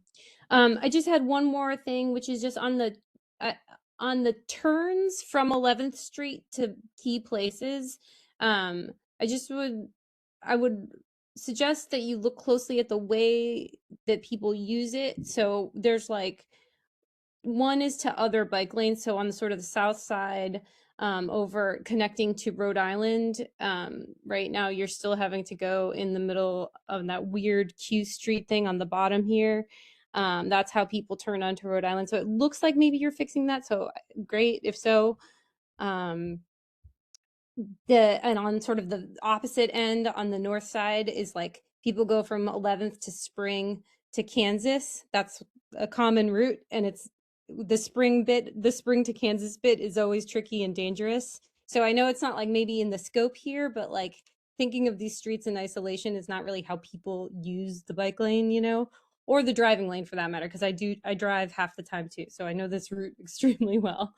I just had one more thing, which is just on the turns from 11th Street to key places. I would suggest that you look closely at the way that people use it. So there's like, one is to other bike lanes. So on the sort of the south side, over connecting to Rhode Island, right now you're still having to go in the middle of that weird Q Street thing on the bottom here. That's how people turn onto Rhode Island. So it looks like maybe you're fixing that. So great. If so, and on sort of the opposite end on the north side is like people go from 11th to Spring to Kansas. That's a common route, and it's the spring to Kansas bit is always tricky and dangerous. So I know it's not like maybe in the scope here, but like thinking of these streets in isolation is not really how people use the bike lane, or the driving lane for that matter, because I drive half the time too. So I know this route extremely well.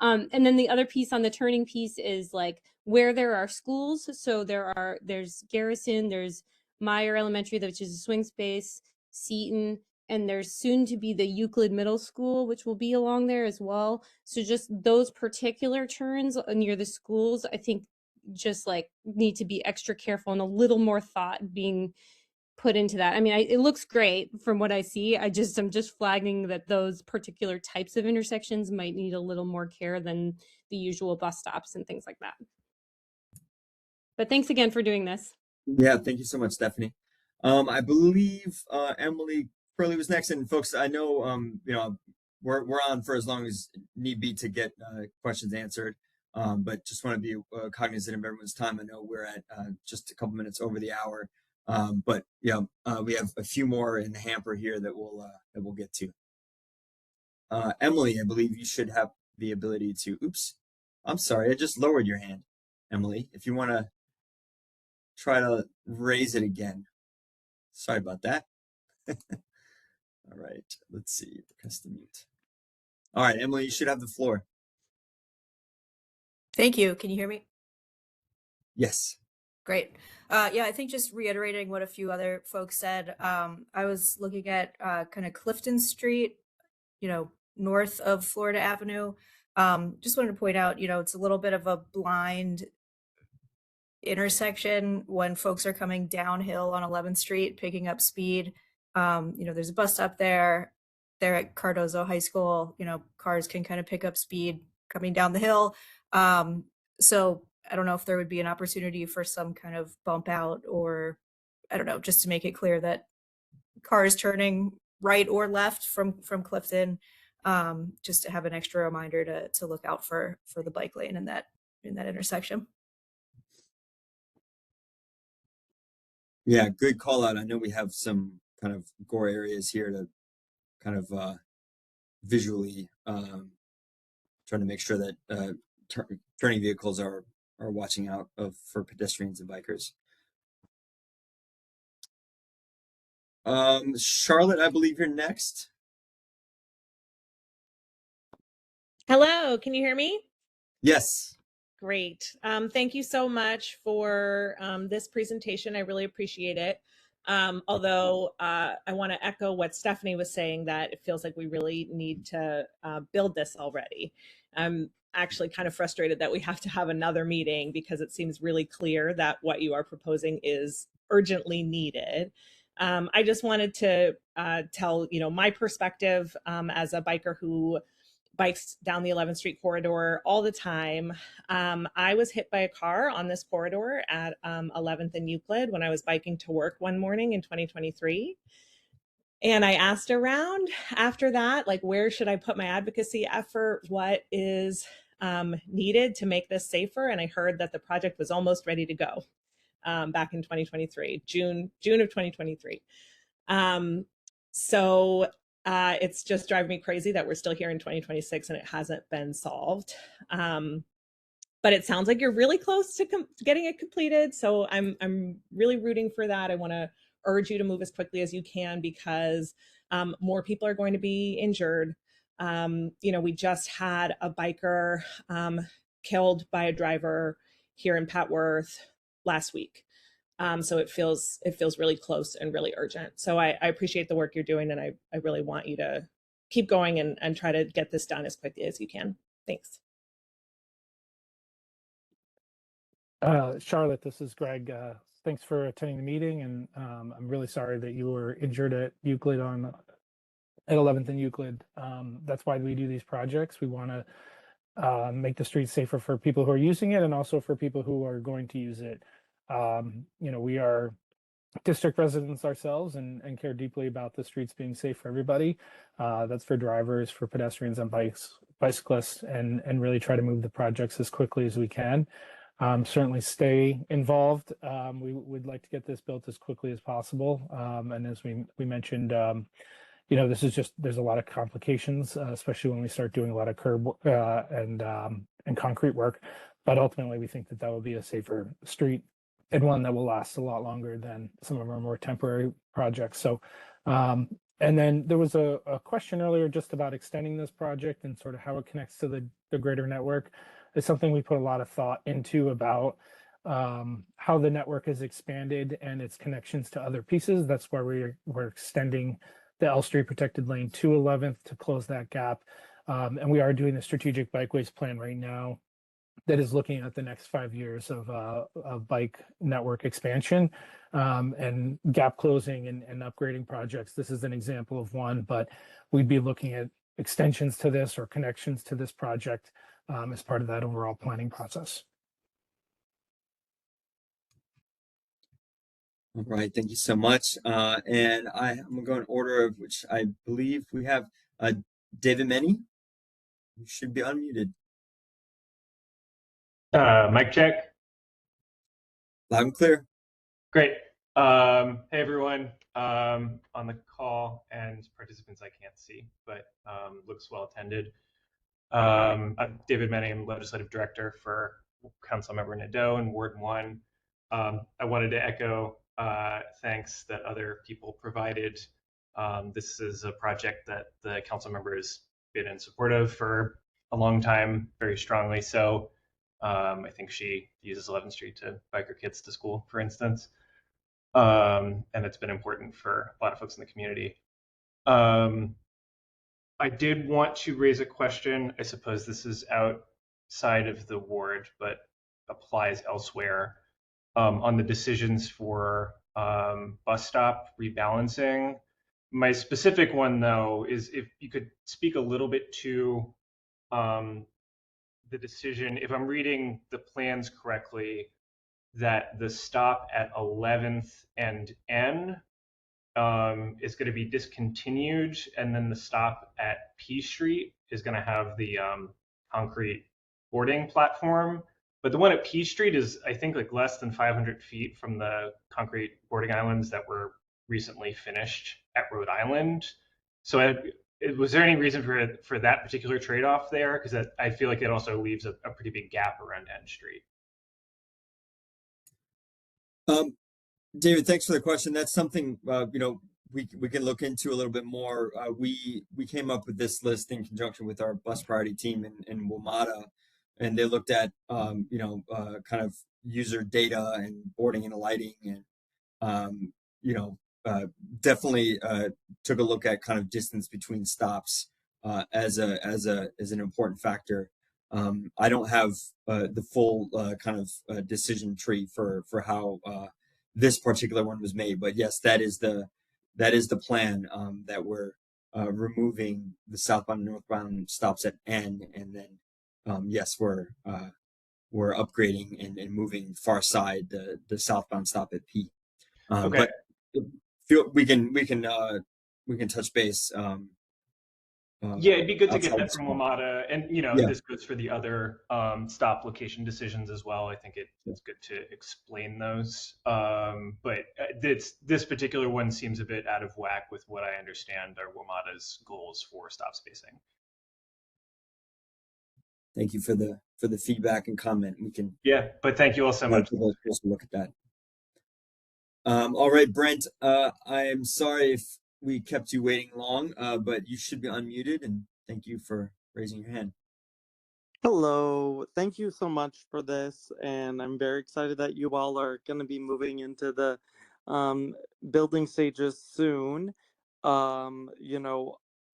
And then the other piece on the turning piece is like where there are schools. So there's Garrison, there's Meyer Elementary, which is a swing space, Seton, and there's soon to be the Euclid Middle School, which will be along there as well. So just those particular turns near the schools, I think just like need to be extra careful and a little more thought being put into that. I mean, it looks great from what I see. I'm just flagging that those particular types of intersections might need a little more care than the usual bus stops and things like that. But thanks again for doing this. Yeah, thank you so much, Stephanie. I believe Emily Curley was next, and folks, I know we're on for as long as need be to get questions answered, but just want to be cognizant of everyone's time. I know we're at just a couple minutes over the hour, but yeah, we have a few more in the hamper here that we'll get to. Emily, I believe you should have the ability to. Oops, I'm sorry, I just lowered your hand, Emily. If you want to try to raise it again. Sorry about that. All right, let's see. Custom mute. All right, Emily, you should have the floor. Thank you. Can you hear me? Yes. Great. Yeah, I think just reiterating what a few other folks said, I was looking at kind of Clifton Street, north of Florida Avenue. Just wanted to point out, it's a little bit of a blind intersection when folks are coming downhill on 11th Street, picking up speed. There's a bus stop there. They're at Cardozo High School. Cars can kind of pick up speed coming down the hill. So I don't know if there would be an opportunity for some kind of bump out, or I don't know, just to make it clear that cars turning right or left from Clifton, just to have an extra reminder to look out for the bike lane in that intersection. Yeah, good call out. I know we have some kind of gore areas here to kind of visually trying to make sure that turning vehicles are watching out for pedestrians and bikers. Charlotte, I believe you're next. Hello, can you hear me? Yes. Great. Thank you so much for this presentation. I really appreciate it. Although I want to echo what Stephanie was saying, that it feels like we really need to build this already. I'm actually kind of frustrated that we have to have another meeting, because it seems really clear that what you are proposing is urgently needed. I just wanted to tell my perspective as a biker who bikes down the 11th Street corridor all the time. I was hit by a car on this corridor at 11th and Euclid when I was biking to work one morning in 2023. And I asked around after that, like, where should I put my advocacy effort? What is needed to make this safer? And I heard that the project was almost ready to go back in 2023, June of 2023. So it's just driving me crazy that we're still here in 2026 and it hasn't been solved. But it sounds like you're really close to getting it completed. So I'm really rooting for that. I want to urge you to move as quickly as you can, because more people are going to be injured. We just had a biker killed by a driver here in Petworth last week. So it feels really close and really urgent. So I appreciate the work you're doing, and I really want you to keep going and try to get this done as quickly as you can. Thanks. Charlotte, this is Greg. Thanks for attending the meeting, and I'm really sorry that you were injured at Euclid at 11th and Euclid. That's why we do these projects. We want to make the streets safer for people who are using it, and also for people who are going to use it. We are district residents ourselves and care deeply about the streets being safe for everybody. That's for drivers, for pedestrians and bicyclists, and really try to move the projects as quickly as we can. Certainly stay involved. We would like to get this built as quickly as possible. And as we mentioned, this is there's a lot of complications, especially when we start doing a lot of curb and concrete work. But ultimately, we think that will be a safer street, and one that will last a lot longer than some of our more temporary projects. So, and then there was a question earlier just about extending this project and sort of how it connects to the greater network. It's something we put a lot of thought into, about how the network is expanded and its connections to other pieces. That's why we're extending the L Street protected lane to 11th to close that gap. And we are doing the strategic bikeways plan right now that is looking at the next 5 years of bike network expansion and gap closing and upgrading projects. This is an example of one, but we'd be looking at extensions to this or connections to this project as part of that overall planning process. All right, thank you so much. And I'm going to go in order of which I believe we have David Menny. You should be unmuted. Mic check. Loud and clear. Great. Hey everyone on the call and participants I can't see, but looks well attended. I'm David Menny, I'm Legislative Director for Councilmember Nadeau in Ward 1. I wanted to echo thanks that other people provided. This is a project that the council member has been in support of for a long time, very strongly so. I think she uses 11th Street to bike her kids to school, for instance. And it's been important for a lot of folks in the community. I did want to raise a question. I suppose this is outside of the ward, but applies elsewhere. on the decisions for bus stop rebalancing. My specific one, though, is if you could speak a little bit to the decision, if I'm reading the plans correctly, that the stop at 11th and N is going to be discontinued, and then the stop at P Street is going to have the concrete boarding platform. But the one at P Street is, I think, like less than 500 feet from the concrete boarding islands that were recently finished at Rhode Island. So was there any reason for that particular trade-off there? Because I feel like it also leaves a pretty big gap around N Street. David, thanks for the question. That's something we can look into a little bit more. We came up with this list in conjunction with our bus priority team in WMATA, and they looked at kind of user data and boarding and alighting, and definitely took a look at kind of distance between stops as an important factor. I don't have the full kind of decision tree for how this particular one was made, but yes, that is the plan, that we're removing the southbound and northbound stops at N, and then yes, we're upgrading and moving far side the southbound stop at P. Okay. But we can touch base. Yeah, it'd be good to get outside that of from school. WMATA, and Yeah. this goes for the other stop location decisions as well. I think it's good to explain those. But this particular one seems a bit out of whack with what I understand are WMATA's goals for stop spacing. Thank you for the feedback and comment. We can but thank you all so much. take a look at that. All right, Brent. I'm sorry if we kept you waiting long, but you should be unmuted, and thank you for raising your hand. Hello, thank you so much for this, and I'm very excited that you all are going to be moving into the building stages soon.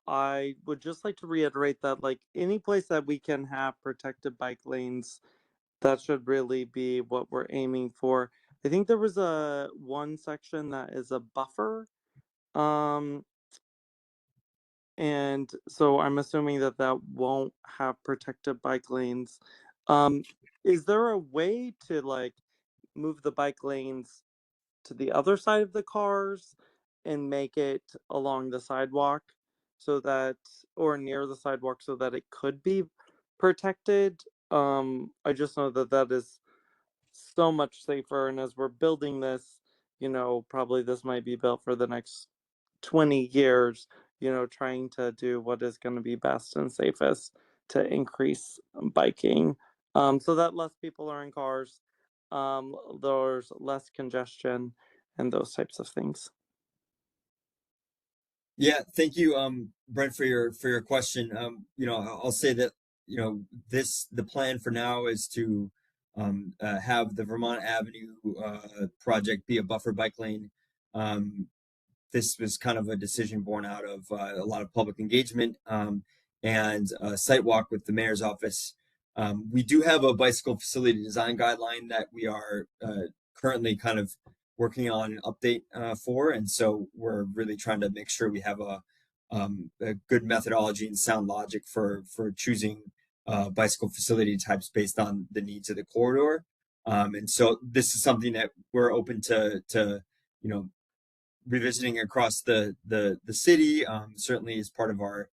I would just like to reiterate that, like, any place that we can have protected bike lanes, that should really be what we're aiming for. I think there was one section that is a buffer, and so I'm assuming that won't have protected bike lanes. Is there a way to, like, move the bike lanes to the other side of the cars and make it along the sidewalk or near the sidewalk, so that it could be protected? I just know that is so much safer, and as we're building this, probably this might be built for the next 20 years, trying to do what is going to be best and safest to increase biking, so that less people are in cars, there's less congestion and those types of things. Yeah, thank you, Brent, for your question. I'll say that the plan for now is to have the Vermont Avenue project be a buffer bike lane. This was kind of a decision born out of a lot of public engagement and a site walk with the mayor's office. We do have a bicycle facility design guideline that we are currently kind of working on an update for, and so we're really trying to make sure we have a good methodology and sound logic for choosing bicycle facility types based on the needs of the corridor. And so this is something that we're open to revisiting across the city. Certainly as part of our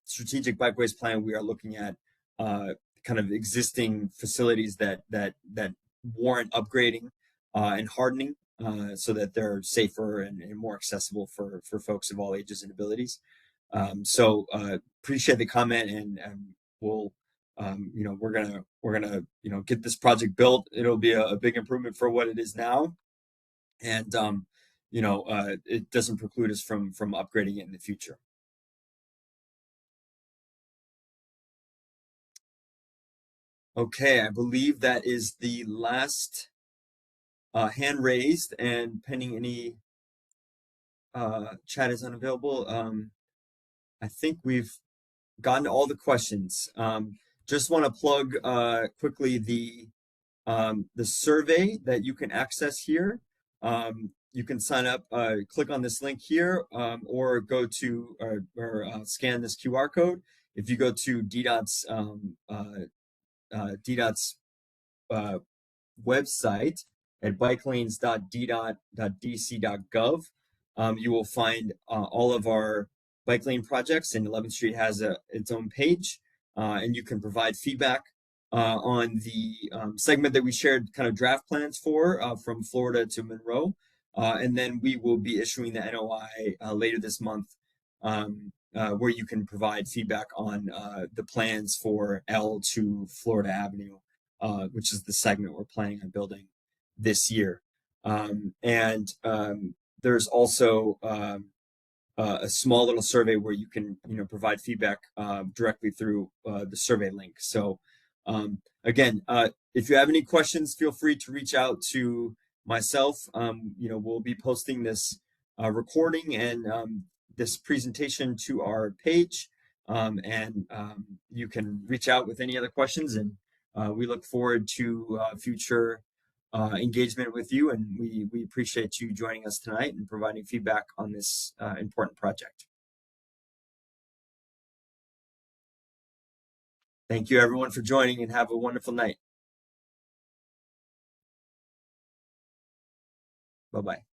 strategic bikeways plan, we are looking at kind of existing facilities that warrant upgrading and hardening so that they're safer and more accessible for folks of all ages and abilities. So appreciate the comment, and we'll we're gonna get this project built. It'll be a big improvement for what it is now, and it doesn't preclude us from upgrading it in the future. Okay, I believe that is the last hand raised, and pending any chat is unavailable. I think we've gotten to all the questions. Just want to plug quickly the the survey that you can access here. You can sign up, click on this link here, or go to or scan this QR code. If you go to DDOT's website at bikelanes.ddot.dc.gov, you will find all of our bike lane projects, and 11th Street has its own page, and you can provide feedback on the segment that we shared kind of draft plans for from Florida to Monroe. And then we will be issuing the NOI later this month, where you can provide feedback on the plans for L to Florida Avenue, which is the segment we're planning on building this year. There's also a small little survey where you can provide feedback directly through the survey link. So again, if you have any questions, feel free to reach out to myself. We'll be posting this recording and this presentation to our page, and you can reach out with any other questions, and we look forward to future engagement with you, and we appreciate you joining us tonight and providing feedback on this important project. Thank you everyone for joining, and have a wonderful night. Bye-bye.